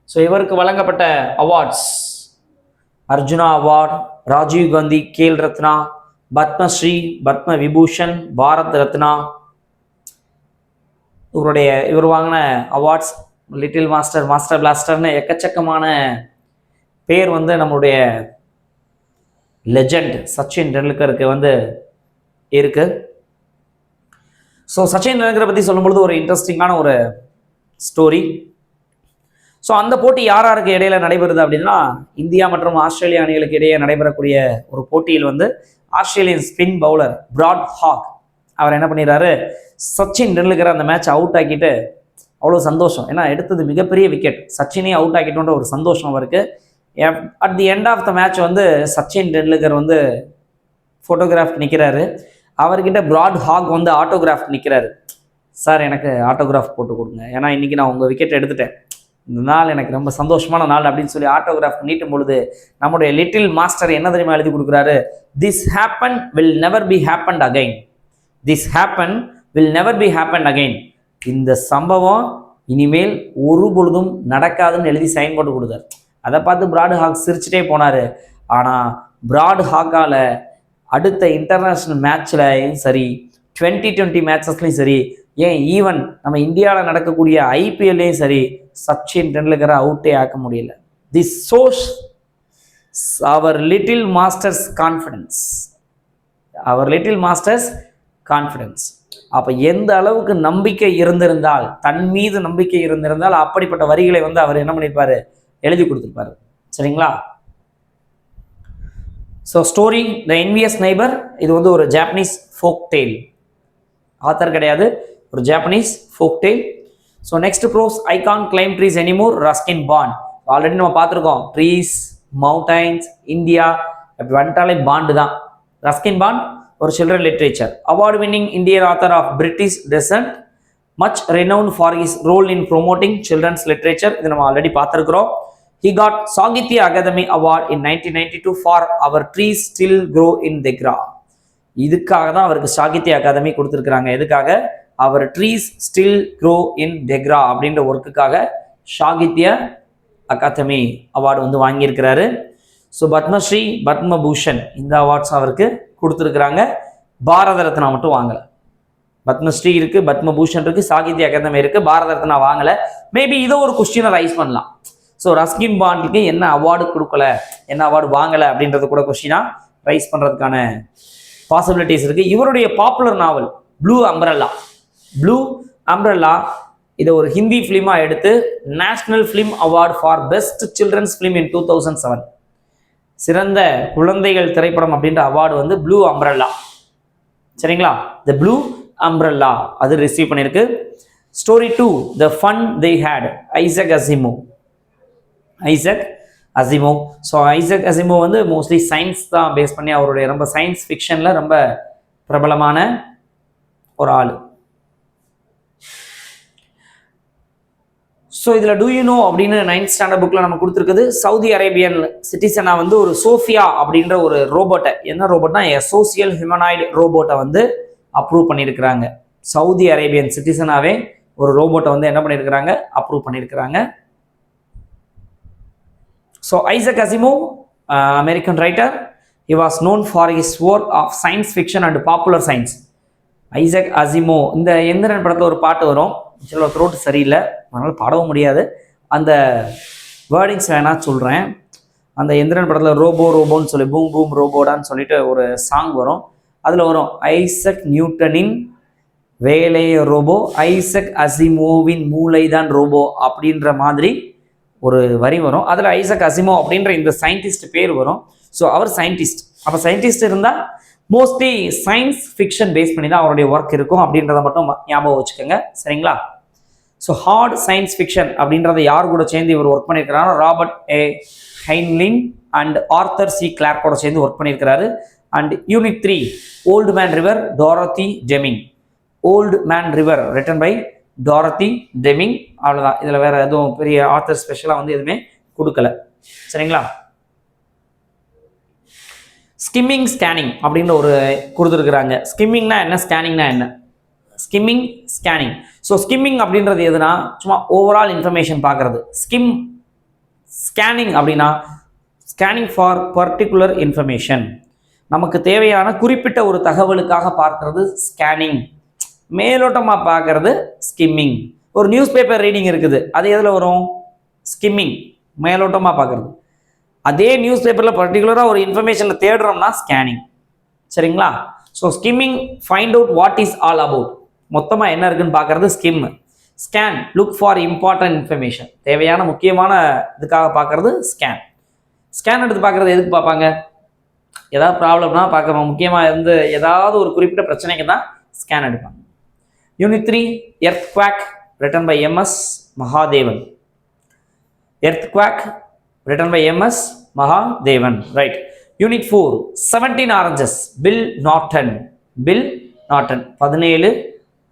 So இவருக்கு வழங்கப்பட்ட அவார்ட்ஸ் அர்ஜுனா அவார்ட், ராஜீவ் காந்தி கேல் ரத்னா, பத்மஸ்ரீ, பத்ம விபூஷன், பாரத் ரத்னா. இவர் வாங்கின அவார்ட்ஸ் லிட்டில் மாஸ்டர், மாஸ்டர் பிளாஸ்டர்னு எக்கச்சக்கமான பேர் வந்து நம்மளுடைய லெஜண்ட் சச்சின் டெண்டுல்கருக்கு வந்து இருக்கு. ஸோ சச்சின் டெண்டுல்கரை பற்றி சொல்லும்பொழுது ஒரு இன்ட்ரெஸ்டிங்கான ஒரு ஸ்டோரி. ஸோ அந்த போட்டி யார் யாருக்கு இடையில நடைபெறுது அப்படின்னா, இந்தியா மற்றும் ஆஸ்திரேலியா அணிகளுக்கு இடையே நடைபெறக்கூடிய ஒரு போட்டியில் வந்து Australian spin bowler Brad Hogg அவர் என்ன பண்ணிடுறாரு, சச்சின் டெண்டுல்கரை அந்த மேட்ச் அவுட் ஆக்கிட்டு அவ்வளோ சந்தோஷம். ஏன்னா எடுத்தது மிகப்பெரிய விக்கெட், சச்சினே அவுட் ஆக்கிட்டோன்ற ஒரு சந்தோஷம் அவருக்கு. At the end of the match வந்து சச்சின் டெண்டுல்கர் வந்து ஃபோட்டோகிராஃப் நிற்கிறாரு. அவர்கிட்ட பிராட் ஹாக் வந்து ஆட்டோகிராஃப் நிற்கிறாரு. சார் எனக்கு ஆட்டோகிராஃப் போட்டு கொடுங்க, ஏன்னா இன்றைக்கி நான் உங்கள் விக்கெட் எடுத்துட்டேன், இந்த நாள் எனக்கு ரொம்ப சந்தோஷமான நாள் அப்படின்னு சொல்லி ஆட்டோகிராஃப் நீட்டும் பொழுது நம்முடைய லிட்டில் மாஸ்டர் என்ன தெரியுமா எழுதி கொடுக்குறாரு, this happen will never be happened again, this happen will never be happened again. இந்த சம்பவம் இனிமேல் ஒரு பொழுதும் நடக்காதுன்னு எழுதி சைன் போட்டு கொடுத்தார். அதை பார்த்து பிராட் ஹாக் சிரிச்சுட்டே போனார். ஆனால் பிராட் ஹாக்கால் அடுத்த இன்டர்நேஷ்னல் மேட்ச்லையும் சரி, 2020 மேட்சஸ்லையும் சரி, ஏன் ஈவன் நம்ம இந்தியாவில் நடக்கக்கூடிய ஐபிஎல்லையும் சரி, சச்சின் டெண்டுல்கரை அவுட்டே ஆக்க முடியல. This shows our little master's confidence, our little master's confidence. அப்போ எந்த அளவுக்கு நம்பிக்கை இருந்திருந்தால், தன் மீது நம்பிக்கை இருந்திருந்தால் அப்படிப்பட்ட வரிகளை வந்து அவர் என்ன பண்ணியிருப்பாரு, எழுதி கொடுத்துருப்பாரு. சரிங்களா? So story the Envious Neighbour, இது வந்து ஒரு ஜாப்பனீஸ் ஃபோக் டெய்ல், ஆத்தர் கிடையாது, ஒரு Japanese folk tale. So next prose I can't climb trees anymore, Ruskin Bond. Already நம்ம பார்த்துருக்கோம், ட்ரீஸ், மவுண்டைன்ஸ், இந்தியா அப்படி வந்துட்டாலே பாண்டு தான். ரஸ்கின் பாண்ட் ஒரு children literature, award winning Indian author of British descent, much renowned for his role in promoting children's literature. இது நம்ம already பார்த்துருக்குறோம். He got Sahitya Akademi Award in 1992 for Our Trees Still Grow in Degra. இதுக்காக தான் அவருக்கு சாகித்ய அகாதமி கொடுத்துருக்குறாங்க. எதுக்காக? அவர் trees still grow in டெக்ரா அப்படின்ற ஒர்க்குக்காக Sahitya Akademi award வந்து வாங்கியிருக்கிறாரு. ஸோ பத்மஸ்ரீ, பத்மபூஷன் இந்த அவார்ட்ஸ் அவருக்கு கொடுத்துருக்குறாங்க. பாரத ரத்னா மட்டும் வாங்கலை. பத்மஸ்ரீ இருக்குது, பத்மபூஷன் இருக்குது, சாகித்ய அகாதமி இருக்குது, பாரத ரத்னா வாங்கலை. மேபி இதை ஒரு கொஸ்டினை ரைஸ் பண்ணலாம். ஸோ ரஸ்கின் பாண்டுக்கு என்ன அவார்டு கொடுக்கல, என்ன அவார்டு வாங்கலை அப்படின்றது கூட கொஸ்டினாக ரைஸ் பண்ணுறதுக்கான பாசிபிலிட்டிஸ் இருக்குது. இவருடைய popular novel blue umbrella, blue umbrella இதை ஒரு ஹிந்தி ஃபிலிமாக எடுத்து national film award for best children's film in 2007, சிறந்த குழந்தைகள் திரைப்படம் அப்படின்ற அவார்டு வந்து ப்ளூ அம்ப்ரெல்லா. சரிங்களா? த ப்ளூ அம்ப்ரெல்லா அது ரிசீவ் பண்ணியிருக்கு. Story 2 the fun they had, Isaac Asimov, Isaac Asimov. So Isaac Asimov வந்து மோஸ்ட்லி சயின்ஸ் தான் பேஸ் பண்ணி, அவருடைய ரொம்ப சயின்ஸ் ஃபிக்ஷனில் ரொம்ப பிரபலமான ஒரு ஆள். ஸோ இதில் டூ யூ நோ அப்படின்னு 9th ஸ்டாண்டர்ட் புக்கில் நம்ம கொடுத்துருக்குது. சவுதி அரேபியன் சிட்டிசனாக வந்து ஒரு சோஃபியா அப்படின்ற ஒரு ரோபோட்டை, என்ன ரோபோட்னா சோசியல் ஹியூமனாய்டு ரோபோட்டை வந்து அப்ரூவ் பண்ணியிருக்கிறாங்க. சவுதி அரேபியன் சிட்டிசனாகவே ஒரு ரோபோட்டை வந்து என்ன பண்ணியிருக்கிறாங்க, அப்ரூவ் பண்ணியிருக்கிறாங்க. So Isaac Asimov, American writer, he was known for his work of science fiction and popular science. Isaac அசிமோ, இந்த எந்திரன் படத்தில் ஒரு பாட்டு வரும், சில த்ரோட்டு சரியில்லை, அதனால் பாடவும் முடியாது. அந்த வேர்டிங்ஸ் வேணால் சொல்கிறேன். அந்த எந்திரன் படத்தில் ரோபோன்னு சொல்லி பூம் பூம் ரோபோடான்னு சொல்லிட்டு ஒரு சாங் வரும். அதில் வரும் ஐசக் நியூட்டனின் வேலைய ரோபோ, ஐசக் அசிமோவின் மூளை தான் ரோபோ அப்படின்ற மாதிரி ஒரு வரி வரும். அதில் ஐசக் அசிமோ அப்படின்ற இந்த சயின்டிஸ்ட் பேர் வரும். ஸோ அவர் சயின்டிஸ்ட். அப்போ சயின்டிஸ்ட் இருந்தால் மோஸ்ட்லி சயின்ஸ் ஃபிக்ஷன் பேஸ் பண்ணி தான் அவருடைய ஒர்க் இருக்கும் அப்படின்றத மட்டும் ஞாபகம் வச்சுக்கோங்க, சரிங்களா? ஸோ ஹார்ட் சயின்ஸ் ஃபிக்ஷன் அப்படின்றத யார் கூட சேர்ந்து இவர் ஒர்க் பண்ணியிருக்கிறாரோ Robert A Heinlein and Arthur C கிளார்க்கோட சேர்ந்து ஒர்க் பண்ணியிருக்கிறாரு. And unit 3 Old Man River, Dorothy Deming. Old Man River written by Dorothy Deming. அவ்வளோதான். இதில் வேறு எதுவும் பெரிய ஆத்தர் ஸ்பெஷலாக வந்து எதுவுமே கொடுக்கல, சரிங்களா? ஸ்கிம்மிங் ஸ்கேனிங் அப்படின்னு ஒரு கொடுத்துருக்குறாங்க. ஸ்கிம்மிங்னா என்ன, ஸ்கேனிங்னா என்ன? Skimming scanning. ஸோ ஸ்கிம்மிங் அப்படின்றது எதுனா சும்மா ஓவரால் இன்ஃபர்மேஷன் பார்க்குறது. ஸ்கேனிங் அப்படின்னா ஸ்கேனிங் ஃபார் பர்டிகுலர் இன்ஃபர்மேஷன், நமக்கு தேவையான குறிப்பிட்ட ஒரு தகவலுக்காக பார்க்கறது ஸ்கேனிங். மேலோட்டமாக பார்க்கறது ஸ்கிம்மிங். ஒரு நியூஸ் பேப்பர் ரீடிங் இருக்குது, அது எதில் வரும்? ஸ்கிம்மிங், மேலோட்டமாக பார்க்குறது. அதே நியூஸ் பேப்பரில் பர்டிகுலராக ஒரு இன்ஃபர்மேஷனை தேடுறோம்னா ஸ்கேனிங், சரிங்களா? So skimming find out what is all about, மொத்தமாக என்ன இருக்குன்னு பார்க்குறது skim. Scan look for important information, தேவையான முக்கியமான இதுக்காக பார்க்குறது ஸ்கேன். ஸ்கேன் எடுத்து பார்க்குறது எதுக்கு பார்ப்பாங்க? ஏதாவது ப்ராப்ளம்னா பார்க்குறோம், முக்கியமாக இருந்து ஏதாவது ஒரு குறிப்பிட்ட பிரச்சனைக்கு தான் ஸ்கேன் எடுப்பாங்க. Unit 3 earthquake written by MS Mahadevan. Earthquake written by MS Mahadevan, right. Unit 4 17 oranges, Bill Norton. Bill Norton 17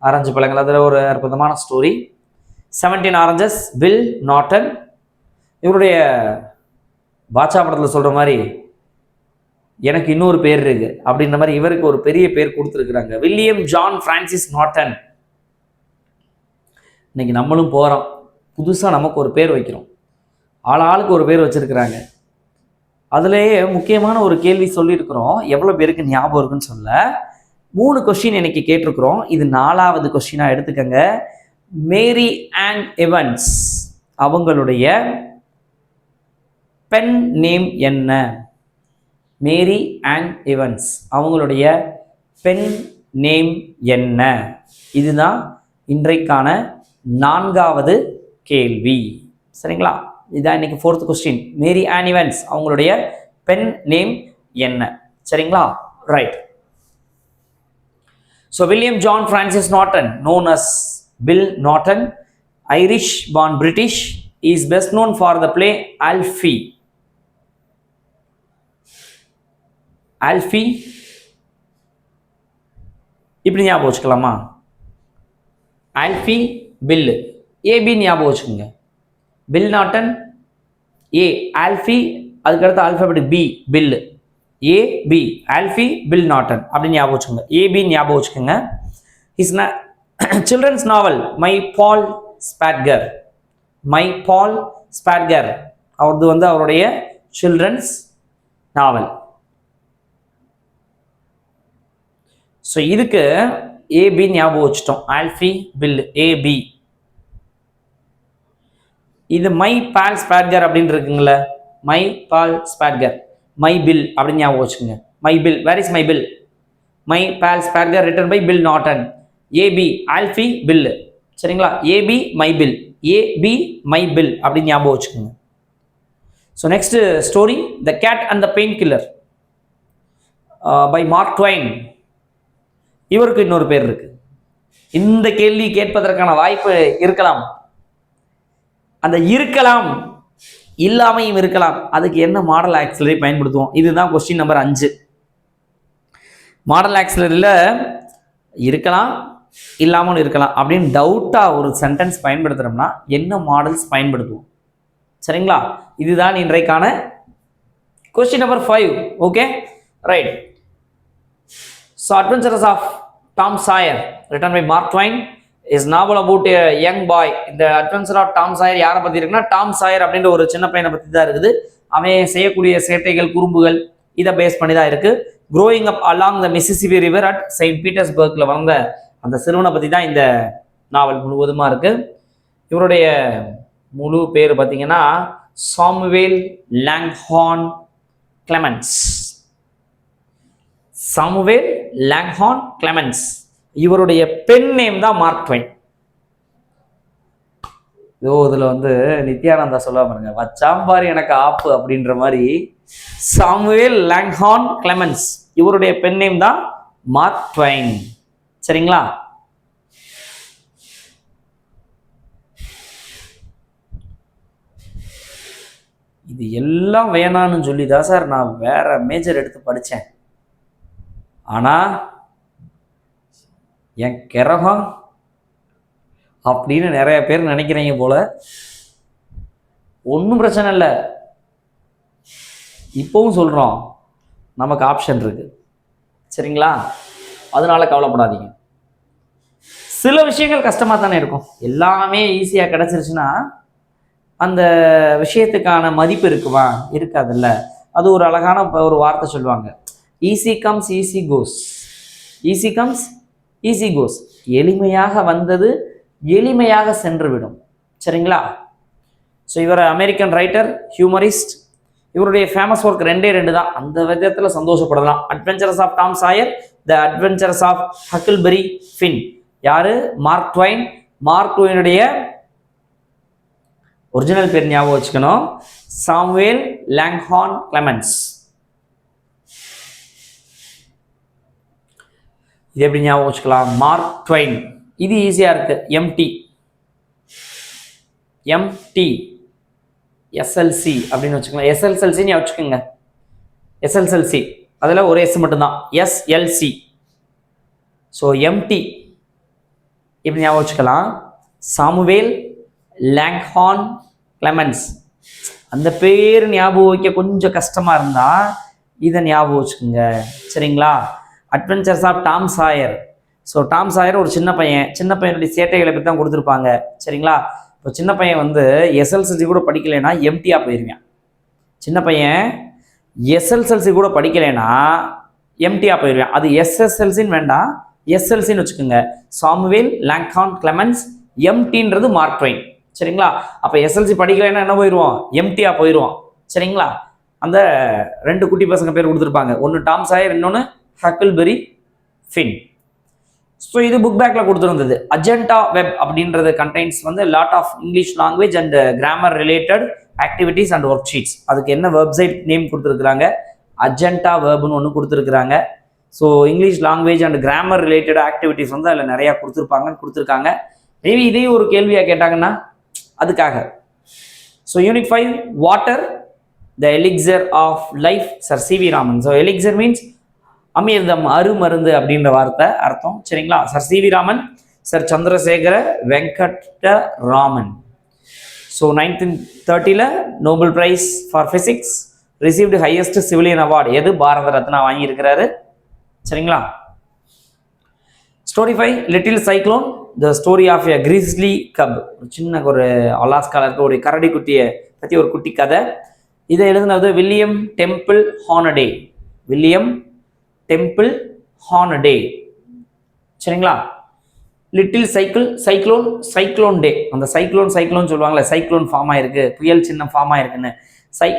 orange பழங்கள், அதில் ஒரு அற்புதமான ஸ்டோரி. 17 oranges, Bill Norton. இவருடைய பாட்சா படத்தில் சொல்கிற மாதிரி எனக்கு இன்னொரு பேர் இருக்கு அப்படின்ற மாதிரி இவருக்கு ஒரு பெரிய பேர் கொடுத்துருக்குறாங்க, வில்லியம் ஜான் பிரான்சிஸ் நார்டன். இன்னைக்கு நம்மளும் போகிறோம், புதுசாக நமக்கு ஒரு பேர் வைக்கிறோம், ஆளுக்கு ஒரு பேர் வச்சிருக்கிறாங்க. அதுலேயே முக்கியமான ஒரு கேள்வி சொல்லியிருக்கிறோம், எவ்வளோ பேருக்கு ஞாபகம் இருக்குன்னு சொல்ல. 3 கொஸ்டின் இன்னைக்கு கேட்டிருக்கிறோம், இது 4வது கொஸ்டினாக எடுத்துக்கங்க. மேரி ஆன் எவன்ஸ் அவங்களுடைய பென் நேம் என்ன? மேரி ஆன் எவன்ஸ் அவங்களுடைய பென் நேம் என்ன? இதுதான் இன்றைக்கான 4வது கேள்வி, சரிங்களா? இதுதான் இன்னைக்கு 4th question. Mary Ann Evans அவங்களுடைய பென் நேம் என்ன, சரிங்களா? Right. So William John Francis Norton, known as Bill Norton, Irish born British, is best known for the play Alfie. Alfie இப்படி ஞாபகம் வச்சுக்கலாமா? ஆல்ஃபி பில், ஏபி ஞாபகம் வச்சுக்கோங்க. Bill Norton A, Alfie அதுக்கடுத்து alphabet B, Bill. A B, Alfie Bill Norton அப்படின்னு ஞாபகம் வச்சுக்கோங்க. A B ஞாபகம் வச்சுக்கோங்க. His children's novel My Pal Spadger. My Pal Spadger அவரது வந்து அவருடைய சில்ட்ரன்ஸ் நாவல். ஸோ இதுக்கு ஏபி ஞாபகம் வச்சுட்டோம், ஆல்ஃபி பில் ஏபி. இது மை பால் ஸ்பாட்கர் அப்படின்னு இருக்குங்களே, My Pal Spadger, my Bill அப்படின்னு ஞாபகம் வச்சுக்கோங்க. My Bill, where is my Bill? My Pal Spadger written by bill Norton. A B Alfie Bill, சரிங்களா? A B my Bill, A B my Bill அப்படின்னு ஞாபகம் வச்சுக்கோங்க. So next story the Cat and the Painkiller by Mark Twain. இவருக்கு இன்னொரு பேர் இருக்கு. இந்த கேள்வி கேட்பதற்கான வாய்ப்பு இருக்கலாம், அந்த இருக்கலாம் இல்லாமையும் இருக்கலாம். அதுக்கு என்ன மாடல் ஆக்சிலரி பயன்படுத்துவோம்? இதுதான் கொஸ்டின் நம்பர் 5. மாடல் ஆக்சிலரியில் இருக்கலாம் இல்லாமல் இருக்கலாம் அப்படின்னு டவுட்டாக ஒரு சென்டென்ஸ் பயன்படுத்துகிறோம்னா என்ன மாடல்ஸ் பயன்படுத்துவோம், சரிங்களா? இதுதான் இன்றைக்கான question number 5. Okay, right. So Adventures of Tom Sawyer written by Mark Twain is novel about a young boy. இந்த Adventures of Tom Sawyer யாரை பற்றி இருக்குன்னா டாம் சாயர் அப்படின்ற ஒரு சின்ன பையனை பற்றி தான் இருக்குது. அவன் செய்யக்கூடிய சேட்டைகள் குறும்புகள் இதை பேஸ் பண்ணி தான் இருக்குது. Growing up along the Mississippi River at Saint பீட்டர்ஸ்பர்க்ல வளர்ந்த அந்த சிறுவனை பற்றி தான் இந்த நாவல் முழுவதுமா இருக்கு. இவருடைய முழு பேர் பார்த்தீங்கன்னா சாமுவேல் லாங்ஹார்ன் கிளெமென்ஸ். Samuel Langhorne கிளெமென்ஸ். இவருடைய பென் நேம் தான் மார்க் ட்வைன். இதுல வந்து நித்யானந்தா சொல்ல பாருங்க, வச்சாம்பாரி எனக்கு ஆப்பு அப்படின்ற மாதிரி சாமுவேல் லாங்ஹார்ன் கிளெமென்ஸ் இவருடைய பென் நேம் தான் மார்க் ட்வைன். சரிங்களா? இது எல்லாம் வேணான்னு சொல்லி தான் சார் நான் வேற மேஜர் எடுத்து படித்தேன். ஆனால் என் கிரகம் அப்படின்னு நிறைய பேர் நினைக்கிறீங்க போல. ஒன்றும் பிரச்சனை இல்லை, இப்போவும் சொல்கிறோம், நமக்கு ஆப்ஷன் இருக்கு. சரிங்களா? அதனால கவலைப்படாதீங்க. சில விஷயங்கள் கஷ்டமாக தானே இருக்கும். எல்லாமே ஈஸியாக கிடச்சிருச்சுன்னா அந்த விஷயத்துக்கான மதிப்பு இருக்குமா? இருக்காதுல்ல. அது ஒரு அழகான ஒரு வார்த்தை சொல்லுவாங்க, easy comes easy goes. Easy comes easy goes. எளிமையாக வந்தது எளிமையாக சென்று விடும். சரிங்களா? ஸோ இவர் அமெரிக்கன் ரைட்டர், ஹியூமரிஸ்ட். இவருடைய ஃபேமஸ் ஒர்க் ரெண்டே தான், அந்த விதத்தில் சந்தோஷப்படலாம். Adventures of Tom Sawyer, the Adventures of Huckleberry Finn. யாரு? Mark Twain. மார்க் ட்வைனுடைய ஒரிஜினல் பேர் ஞாபகம் வச்சுக்கணும், சாமுவேல் லாங்ஹார்ன் கிளெமென்ஸ். இது எப்படி ஞாபகம் வச்சுக்கலாம்? Mark Twain. இது ஈஸியா இருக்கு, எம்டி. எம்டி எஸ்எல்சி அப்படின்னு வச்சுக்கலாம். எஸ்எல்எல்சின்னு வச்சுக்கோங்க. எஸ்எல்எல்சி அதில் ஒரு எஸ் மட்டும்தான், எஸ்எல்சி. ஸோ எம்டி இப்படி ஞாபகம் வச்சுக்கலாம், சாமுவேல் லாங்ஹார்ன் கிளெமென்ஸ். அந்த பேர் ஞாபகம் வைக்க கொஞ்சம் கஷ்டமாக இருந்தால் இதை ஞாபகம் வச்சுக்கோங்க. சரிங்களா? Adventures of Tom Sawyer. So Tom Sawyer ஒரு சின்ன பையன், சின்ன பையனுடைய சேட்டைகளை பற்றி தான் கொடுத்துருப்பாங்க. சரிங்களா? இப்போ சின்ன பையன் வந்து எஸ்எல்எல்சி கூட படிக்கலைன்னா எம்டியாக போயிருவேன். சின்ன பையன் எஸ்எல்எல்சி கூட படிக்கலைன்னா எம்டியாக போயிருவேன். அது எஸ்எஸ்எல்சின்னு வேண்டாம், எஸ்எல்சின்னு வச்சுக்கோங்க. Samuel Langhorne Clemens. எம்டின்றது மார்க் ட்வைன். சரிங்களா? அப்போ எஸ்எல்சி படிக்கலைன்னா என்ன போயிடுவோம்? எம்டியாக போயிடுவோம். சரிங்களா? அந்த ரெண்டு குட்டி பசங்க பேர் கொடுத்துருப்பாங்க, ஒன்று டாம் சாயர், இன்னொன்று ஹக்கிள்பெரி ஃபின். ஸோ இது புக் பேக்ல கொடுத்துருந்தது. அஜெண்டா வெப் அப்படின்றது கண்டெய்ன்ஸ் வந்து lot of English language and grammar related activities and worksheets. அதுக்கு என்ன வெப்சைட் நேம் கொடுத்துருக்குறாங்க? அஜெண்டா வெப்னு ஒன்று கொடுத்துருக்குறாங்க. So English language and grammar related activities வந்து அதில் நிறையா கொடுத்துருக்காங்க. மேபி இதையும் ஒரு கேள்வியாக கேட்டாங்கன்னா அதுக்காக. So unit 5 water the elixir of life, sir CV Raman. So elixir means அமிர்தம், அருமருந்து அப்படின்ற வார்த்தை அர்த்தம். சரிங்களா? Sir CV Raman, sir Chandrasekhara Venkata Raman. So 1930 Nobel prize for physics, received highest civilian award. எது? பாரத ரத்னா வாங்கியிருக்கிறாரு. சரிங்களா? Story 5 little cyclone, the story of a grizzly cub. ஒரு சின்ன ஒரு அலாஸ்கால இருக்க ஒரு கரடி குட்டியை பற்றி ஒரு குட்டி கதை. இதை எழுதுனது William Temple Hornaday. William Temple Hornaday. சரிங்களா? லிட்டில் சைக்ளோன் டே. அந்த சைக்ளோன் சொல்லுவாங்களே, சைக்ளோன் ஃபார்ம் ஆயிருக்கு, புயல் சின்னம் ஃபார்ம் ஆயிருக்குன்னு.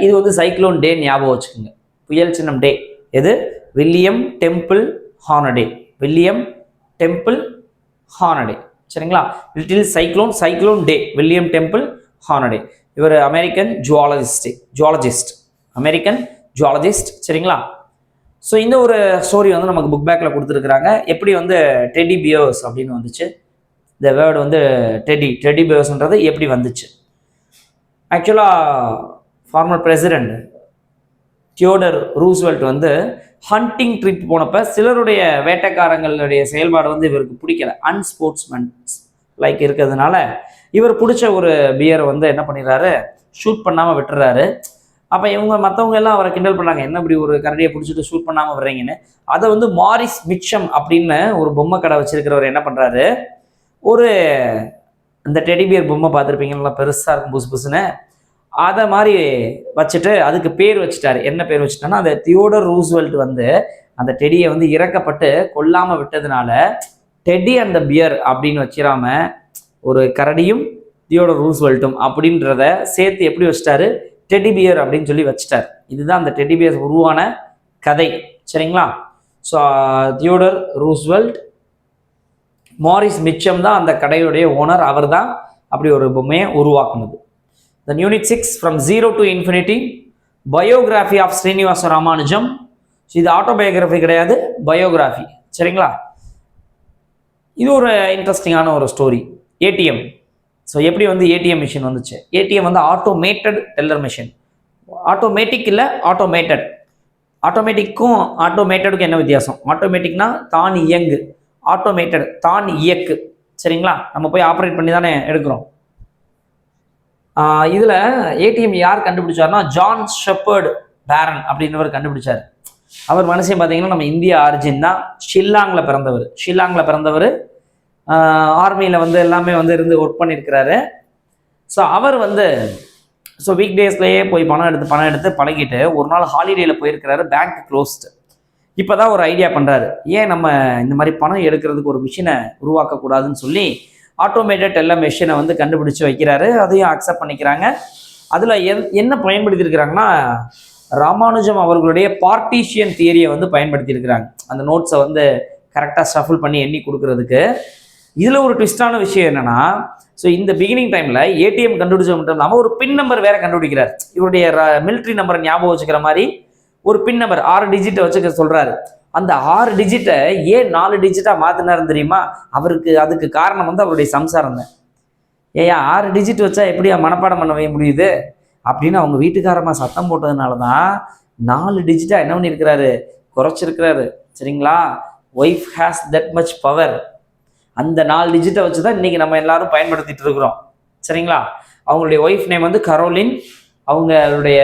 இது வந்து சைக்ளோன் டே ஞாபகம் வச்சுக்கோங்க. புயல் சின்னம் டே எது? William Temple Hornaday. William Temple Hornaday. சரிங்களா? லிட்டில் சைக்ளோன் டே, வில்லியம் டெம்பிள் ஹார்னடே. இவர் அமெரிக்கன் ஜுவாலஜிஸ்ட். American zoologist. சரிங்களா? ஸோ இந்த ஒரு ஸ்டோரி வந்து நமக்கு புக் பேக்கில் கொடுத்துருக்குறாங்க. எப்படி வந்து டெடி பியர்ஸ் அப்படின்னு வந்துச்சு, இந்த வேர்டு வந்து டெடி பியர்ஸ்ன்றது எப்படி வந்துச்சு. ஆக்சுவலாக ஃபார்மர் பிரசிடெண்ட் தியோடர் ரூஸ்வெல்ட் வந்து ஹண்டிங் ட்ரிப் போனப்போ சிலருடைய வேட்டைக்காரங்களுடைய செயல்பாடு வந்து இவருக்கு பிடிக்கல, அன்ஸ்போர்ட்ஸ்மேன் லைக் இருக்கிறதுனால இவர் பிடிச்ச ஒரு பியரை வந்து என்ன பண்ணிடுறாரு, ஷூட் பண்ணாமல் விட்டுறாரு. அப்போ மற்றவங்க எல்லாம் அவரை கிண்டல் பண்ணாங்க, என்ன இப்படி ஒரு கரடியை பிடிச்சிட்டு ஷூட் பண்ணாமல் வர்றீங்கன்னு. அதை வந்து மாரிஸ் மிச்சம் அப்படின்னு ஒரு பொம்மை கடை வச்சிருக்கிறவர் என்ன பண்ணுறாரு, ஒரு இந்த டெடிபியர் பொம்மை பார்த்துருப்பீங்க, நல்லா பெருசாக இருக்கும் புதுசுன்னு, அதை மாதிரி வச்சுட்டு அதுக்கு பேர் வச்சுட்டாரு. என்ன பேர் வச்சுட்டான்னா, அந்த தியோடர் ரூஸ்வெல்ட் வந்து அந்த டெடியை வந்து இறக்கப்பட்டு கொல்லாமல் விட்டதுனால டெடி அண்ட் த பியர் அப்படின்னு வச்சிடாம ஒரு கரடியும் தியோடர் ரூஸ்வெல்ட்டும் அப்படின்றத சேர்த்து எப்படி வச்சிட்டாரு, டெடி பியர் அப்படின்னு சொல்லி வச்சிட்டார். இதுதான் அந்த டெடி பியர் உருவான கதை. சரிங்களா? ஸோ தியோடர் ரூஸ்வெல்ட், மாரிஸ் மிச்சம் தான் அந்த கடையுடைய ஓனர். அவர் தான் அப்படி ஒரு பொம்மையை உருவாக்குனது. Then unit 6 from 0 to infinity, biography of Srinivasa Ramanujan. இது ஆட்டோபயோகிராஃபி கிடையாது, பயோகிராஃபி. சரிங்களா? இது ஒரு இன்ட்ரெஸ்டிங்கான ஒரு ஸ்டோரி. ஏடிஎம். ஸோ எப்படி வந்து ஏடிஎம் மிஷின் வந்துச்சு? ஏடிஎம் வந்து ஆட்டோமேட்டட் டெல்லர் மிஷின். ஆட்டோமேட்டிக் இல்லை, ஆட்டோமேட்டட். ஆட்டோமேட்டிக்கும் ஆட்டோமேட்டடுக்கும் என்ன வித்தியாசம்? ஆட்டோமேட்டிக்னா தான் இயங்கு, ஆட்டோமேட்டட் தான் இயக்கு. சரிங்களா? நம்ம போய் ஆப்ரேட் பண்ணி தானே எடுக்கிறோம். இதில் ஏடிஎம் யார் கண்டுபிடிச்சார்னா ஜான் ஷெப்பர்ட் பேரன் அப்படின்றவர் கண்டுபிடிச்சார். அவர் மனுஷன் பார்த்தீங்கன்னா நம்ம இந்திய ஆரிஜின் தான். ஷில்லாங்கில் பிறந்தவர். ஆர்மியில் வந்து எல்லாமே வந்து இருந்து ஒர்க் பண்ணியிருக்கிறாரு. ஸோ அவர் வந்து வீக் டேஸ்லேயே போய் பணம் எடுத்து பழகிட்டு ஒரு நாள் ஹாலிடேயில் போயிருக்கிறாரு. Bank closed. இப்போ தான் ஒரு ஐடியா பண்ணுறாரு, ஏன் நம்ம இந்த மாதிரி பணம் எடுக்கிறதுக்கு ஒரு மிஷினை உருவாக்கக்கூடாதுன்னு சொல்லி ஆட்டோமேட்டட் எல்லா மிஷினை வந்து கண்டுபிடிச்சு வைக்கிறாரு. அதையும் அக்செப்ட் பண்ணிக்கிறாங்க. அதில் என்ன பயன்படுத்தியிருக்கிறாங்கன்னா ராமானுஜம் அவர்களுடைய பார்ட்டிஷியன் தியரியை வந்து பயன்படுத்தியிருக்கிறாங்க. அந்த நோட்ஸை வந்து கரெக்டாக ஷஃபிள் பண்ணி எண்ணி கொடுக்கறதுக்கு. இதில் ஒரு ட்விஸ்டான விஷயம் என்னென்னா, ஸோ இந்த பிகினிங் டைமில் ஏடிஎம் கண்டுபிடிச்ச மட்டும் இல்லாமல் ஒரு பின் நம்பர் வேற கண்டுபிடிக்கிறார். இவருடைய மிலிட்ரி நம்பரை ஞாபகம் வச்சுக்கிற மாதிரி ஒரு பின் நம்பர் 6 டிஜிட்டை வச்சுக்க சொல்கிறாரு. அந்த 6 டிஜிட்டை ஏன் 4 டிஜிட்டாக மாற்றினாரு தெரியுமா? அதுக்கு காரணம் வந்து அவருடைய சம்சாரம் தான். ஏயா 6 டிஜிட் வச்சா எப்படியா மனப்பாடம் பண்ண முடியுது அப்படின்னு அவங்க வீட்டுக்காரமா சத்தம் போட்டதுனால தான் 4 டிஜிட்டாக என்ன பண்ணியிருக்கிறாரு, குறைச்சிருக்கிறாரு. சரிங்களா? Wife has that much power. அந்த 4 டிஜிட்டை வச்சு தான் இன்னைக்கு நம்ம எல்லாரும் பயன்படுத்திட்டு இருக்கிறோம். சரிங்களா? அவங்களுடைய ஒய்ஃப் நேம் வந்து கரோலின். அவங்களுடைய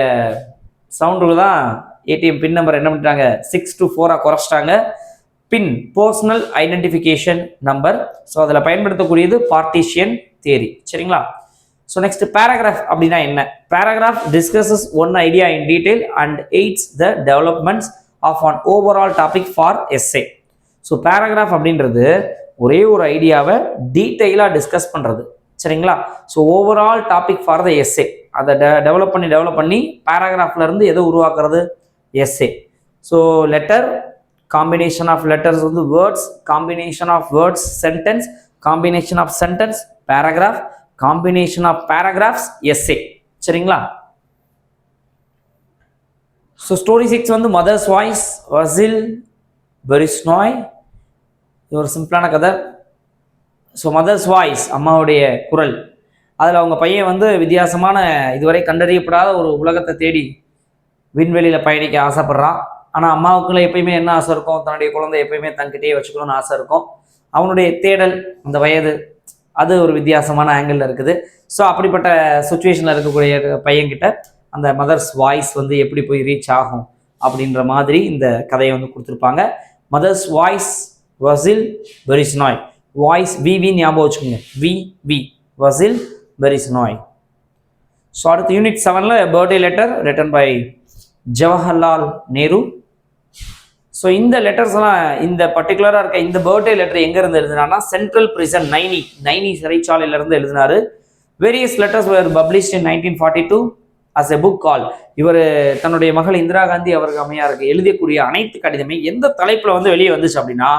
சவுண்டு தான் ஏடிஎம் பின் நம்பர் என்ன பண்ணிட்டாங்க, 6 to 4 குறைச்சிட்டாங்க. PIN personal identification number. So அதில் பயன்படுத்தக்கூடியது பார்ட்டிஷியன் தியரி. சரிங்களா? ஸோ நெக்ஸ்ட் பேராகிராஃப் அப்படின்னா என்ன? Paragraph discusses one idea in detail and aids the developments of an overall topic for SA. So paragraph அப்படின்றது ஒரே ஒரு ஐடியாவை டீட்டெயிலாக டிஸ்கஸ் பண்ணுறது. சரிங்களா? So overall topic for the SA அதை டெவலப் பண்ணி பேராகிராஃப்ல இருந்து எதை உருவாக்குறது, SA. So letter, combination of letters வந்து words, combination of words sentence, combination of sentence paragraph, combination of paragraphs SA. சரிங்களா? ஸோ ஸ்டோரி 6 வந்து மதர்ஸ் வாய்ஸ், வசில் பெரிஸ்னாய். இது ஒரு சிம்பிளான கதை. ஸோ மதர்ஸ் வாய்ஸ், அம்மாவுடைய குரல். அதில் அவங்க பையன் வந்து வித்தியாசமான இதுவரை கண்டறியப்படாத ஒரு உலகத்தை தேடி விண்வெளியில் பயணிக்க ஆசைப்படுறான். ஆனால் அம்மாவுக்குள்ள எப்பயுமே என்ன ஆசை இருக்கும், தன்னுடைய குழந்தை எப்பயுமே தன்கிட்டயே வச்சுக்கணும்னு ஆசை இருக்கும். அவனுடைய தேடல், அந்த வயது, அது ஒரு வித்தியாசமான ஆங்கிளில் இருக்குது. ஸோ அப்படிப்பட்ட சுச்சுவேஷனில் இருக்கக்கூடிய பையன்கிட்ட அந்த மதர்ஸ் வாய்ஸ் வந்து எப்படி போய் ரீச் ஆகும் அப்படின்ற மாதிரி இந்த கதையை வந்து கொடுத்துருப்பாங்க. மதர்ஸ் வாய்ஸ், வசில் பெரிஸ்னாய். வாய்ஸ் விவி ஞாபகம் வச்சுக்கோங்க, வி வசில் பெரிஸ்னாய். ஸோ அடுத்து யூனிட் 7ல் birthday letter written by Jawaharlal Nehru. So இந்த லெட்டர்ஸ்லாம், இந்த பர்டிகுலராக இருக்க இந்த பர்த்டே லெட்டர் எங்கேருந்து எழுதினார்னா சென்ட்ரல் பிரிசன் நைனி சிறைச்சாலையிலேருந்து எழுதினார். Various letters were published in 1942 as a book call. இவர் தன்னுடைய மகள் இந்திரா காந்தி அவருக்கு அம்மையாருக்கு எழுதக்கூடிய அனைத்து கடிதமே எந்த தலைப்பில் வந்து வெளியே வந்துச்சு அப்படின்னா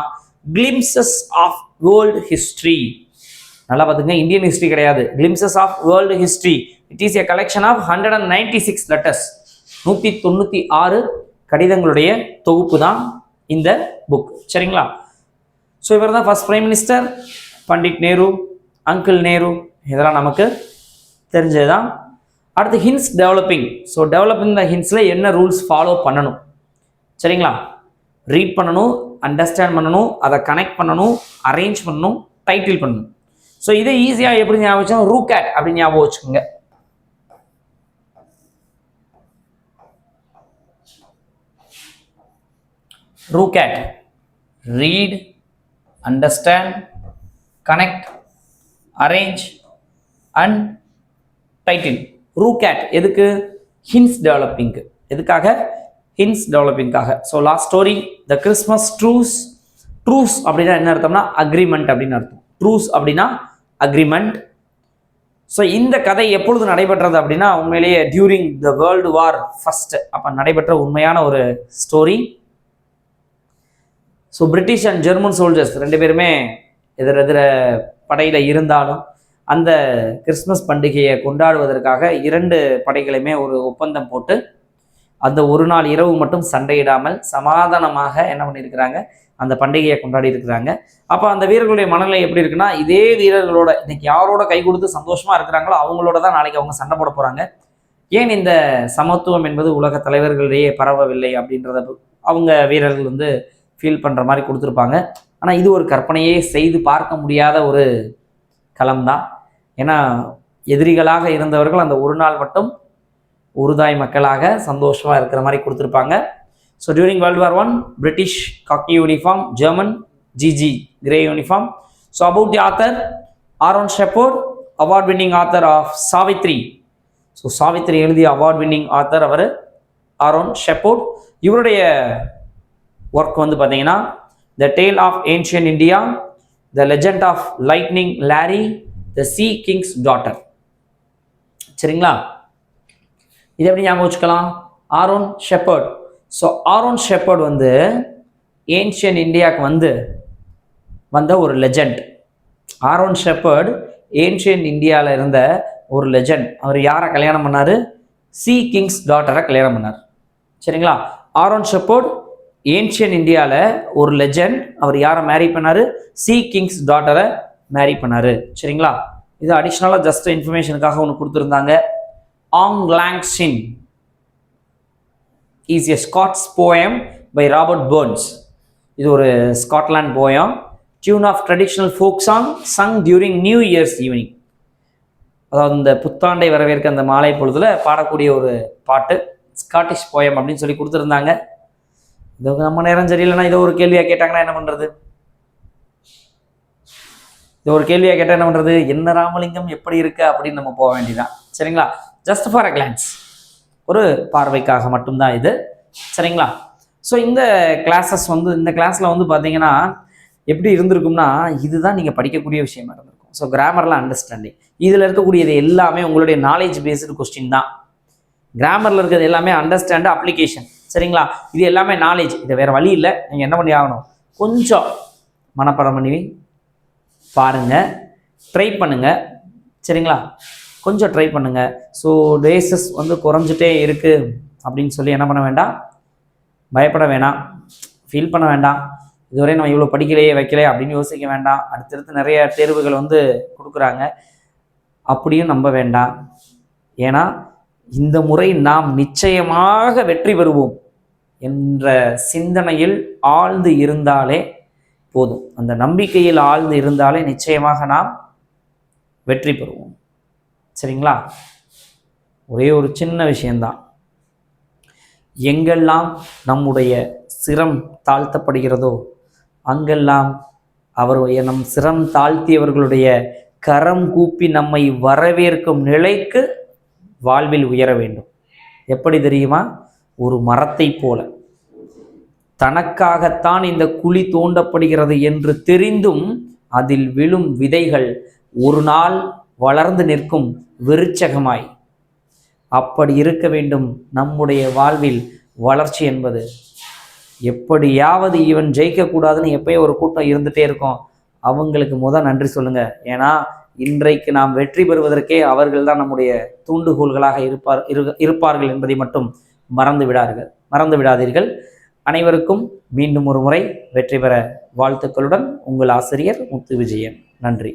கிளிம்சஸ் ஆஃப் வேர்ல்டு ஹிஸ்ட்ரி. நல்லா பார்த்துங்க, இந்தியன் ஹிஸ்ட்ரி கிடையாது, glimpses of world history. It is a collection of 196 letters. 196 கடிதங்களுடைய தொகுப்பு தான் இந்த புக். சரிங்களா? ஸோ இவர் தான் first prime minister. Pandit Nehru, uncle Nehru, இதெல்லாம் நமக்கு தெரிஞ்சது தான். அடுத்து hints developing. So developing the ஹின்ஸில் என்ன ரூல்ஸ் ஃபாலோ பண்ணணும்? சரிங்களா? ரீட் பண்ணணும், அண்டர்ஸ்டாண்ட் பண்ணணும், அதை கனெக்ட் பண்ணணும், அரேஞ்ச் பண்ணணும், டைட்டில் பண்ணணும். ஸோ இதை ஈஸியாக எப்படி ஞாபகம் வச்சோம், ரூகேட் அப்படின்னு ஞாபகம் வச்சுக்கோங்க. RUCAT, read, understand, connect, arrange and title. RUCAT எதுக்கு? ஹின்ஸ் டெவலப்பிங்க்கு. எதுக்காக? ஹின்ஸ் டெவலப்பிங்காக. So last story, the Christmas truce truce அப்படின்னா என்ன அர்த்தம்னா அக்ரிமெண்ட் அப்படின்னு அர்த்தம். ட்ரூஸ் அப்படின்னா அக்ரிமெண்ட். ஸோ இந்த கதை எப்பொழுது நடைபெற்றது அப்படின்னா உண்மையிலேயே during the world war first அப்போ நடைபெற்ற உண்மையான ஒரு story. So British and German soldiers 2 பேருமே எதிரெதிர படையில் இருந்தாலும் அந்த கிறிஸ்மஸ் பண்டிகையை கொண்டாடுவதற்காக 2 படைகளையுமே ஒரு ஒப்பந்தம் போட்டு அந்த ஒரு நாள் இரவு மட்டும் சண்டையிடாமல் சமாதானமாக என்ன பண்ணியிருக்கிறாங்க, அந்த பண்டிகையை கொண்டாடி இருக்கிறாங்க. அப்போ அந்த வீரர்களுடைய மனநிலை எப்படி இருக்குன்னா, இதே வீரர்களோட இன்னைக்கு யாரோட கை கொடுத்து சந்தோஷமா இருக்கிறாங்களோ அவங்களோட தான் நாளைக்கு அவங்க சண்டை போட போறாங்க. ஏன் இந்த சமத்துவம் என்பது உலக தலைவர்களிடையே பரவவில்லை அப்படின்றத அவங்க வீரர்கள் வந்து ஃபீல் பண்ற மாதிரி கொடுத்துருப்பாங்க. ஆனால் இது ஒரு கற்பனையே செய்து பார்க்க முடியாத ஒரு களம்தான். ஏன்னா எதிரிகளாக இருந்தவர்கள் அந்த ஒரு நாள் மட்டும் உருதாய் மக்களாக சந்தோஷமா இருக்கிற மாதிரி கொடுத்துருப்பாங்க. So during World War I, British khaki uniform, German GG grey uniform. So about the author, Aaron Shepard, award-winning author of Savitri. So Savitri எழுதிய award-winning author அவர் ஆரோன் ஷெப்போர்ட். இவருடைய ஒர்க் வந்து பார்த்தீங்கன்னா The Tale of Ancient India, The Legend of Lightning Larry, The Sea King's Daughter. சரிங்களா? இது எப்படி ஞாபகம் வச்சுக்கலாம்? Aaron shepherd. So Aaron shepherd வந்து ஏன்ஷியன் இந்தியாவுக்கு வந்த ஒரு லெஜண்ட். ஆரோன் ஷெப்பர்ட் ஏன்ஷியன் இந்தியாவில் இருந்த ஒரு லெஜண்ட். அவர் யாரை கல்யாணம் பண்ணார்? சி கிங்ஸ் டாட்டரை கல்யாணம் பண்ணார். சரிங்களா? ஆரோன் ஷெப்பர்ட் ஏன்ஷியன் இந்தியாவில் ஒரு லெஜண்ட். அவர் யாரை மேரி பண்ணார்? சி கிங்ஸ் டாட்டரை மேரி பண்ணார். சரிங்களா? இது அடிஷ்னலாக ஜஸ்ட் இன்ஃபர்மேஷனுக்காக ஒன்று கொடுத்துருந்தாங்க. ஆங் lang syne is a Scots poem by Robert Burns. இது ஒரு Scotland poem. Tune of traditional folk song sung during new year's evening. அதாவது இந்த புத்தாண்டை வரவேற்க அந்த மாலை பொழுதுல பாடக்கூடிய ஒரு பாட்டு, ஸ்காட்டிஷ் போயம் அப்படின்னு சொல்லி கொடுத்துருந்தாங்க. இது நம்ம நேரம் சரியில்லைன்னா இதை ஒரு கேள்வியாக கேட்டாங்கன்னா என்ன பண்ணுறது? இது ஒரு கேள்வியாக கேட்டால் என்ன பண்ணுறது? என்ன ராமலிங்கம் எப்படி இருக்கு அப்படின்னு நம்ம போக வேண்டியதான். சரிங்களா? ஜஸ்ட் ஃபார் அ கிளான்ஸ், ஒரு பார்வைக்காக மட்டும்தான் இது. சரிங்களா? ஸோ இந்த கிளாஸஸ் இந்த கிளாஸில் பார்த்தீங்கன்னா எப்படி இருந்திருக்கும்னா, இதுதான் நீங்கள் படிக்கக்கூடிய விஷயமா இருந்திருக்கும். ஸோ கிராமர்லாம் அண்டர்ஸ்டாண்டிங், இதில் இருக்கக்கூடியது எல்லாமே உங்களுடைய நாலேஜ் பேஸ்டு கொஸ்டின் தான். கிராமரில் இருக்கிறது எல்லாமே அண்டர்ஸ்டாண்டு, அப்ளிகேஷன். சரிங்களா? இது எல்லாமே நாலேஜ். இது வேறு வழி இல்லை. நீங்கள் என்ன பண்ணி ஆகணும்? கொஞ்சம் மனப்பாடம் பண்ணி பாருங்கள், ட்ரை பண்ணுங்கள். சரிங்களா? கொஞ்சம் ட்ரை பண்ணுங்கள். ஸோ டேஸஸ் குறைஞ்சிட்டே இருக்குது அப்படின்னு சொல்லி என்ன பண்ண வேண்டாம், பயப்பட வேணாம், ஃபீல் பண்ண வேண்டாம். இதுவரை நம்ம இவ்வளோ படிக்கலையே வைக்கலையே அப்படின்னு யோசிக்க வேண்டாம். அடுத்தடுத்து நிறைய தேர்வுகள் கொடுக்குறாங்க, அப்படியும் நம்ப வேண்டாம். ஏன்னா இந்த முறை நாம் நிச்சயமாக வெற்றி பெறுவோம் என்ற சிந்தனையில் ஆழ்ந்து இருந்தாலே போதும். அந்த நம்பிக்கையில் ஆழ்ந்து இருந்தாலே நிச்சயமாக நாம் வெற்றி பெறுவோம். சரிங்களா? ஒரே ஒரு சின்ன விஷயந்தான். எங்கெல்லாம் நம்முடைய சிரம் தாழ்த்தப்படுகிறதோ அங்கெல்லாம் நம் சிரம் தாழ்த்தியவர்களுடைய கரம் கூப்பி நம்மை வரவேற்கும் நிலைக்கு வாழ்வில் உயர வேண்டும். எப்படி தெரியுமா? ஒரு மரத்தை போல. தனக்காகத்தான் இந்த குழி தோண்டப்படுகிறது என்று தெரிந்தும் அதில் விழும் விதைகள் ஒரு நாள் வளர்ந்து நிற்கும் விருட்சகமாய். அப்படி இருக்க வேண்டும் நம்முடைய வாழ்வில் வளர்ச்சி என்பது. எப்படியாவது இவன் ஜெயிக்கக்கூடாதுன்னு எப்பயும் ஒரு கூட்டம் இருந்துகிட்டே இருக்கும். அவங்களுக்கு நன்றி சொல்லுங்கள். ஏன்னா இன்றைக்கு நாம் வெற்றி பெறுவதற்கே அவர்கள் தான் நம்முடைய தூண்டுகோள்களாக இருப்பார்கள் என்பதை மட்டும் மறந்து விடாதீர்கள். அனைவருக்கும் மீண்டும் ஒரு முறை வெற்றி பெற வாழ்த்துக்களுடன் உங்கள் ஆசிரியர் முத்து விஜயன். நன்றி.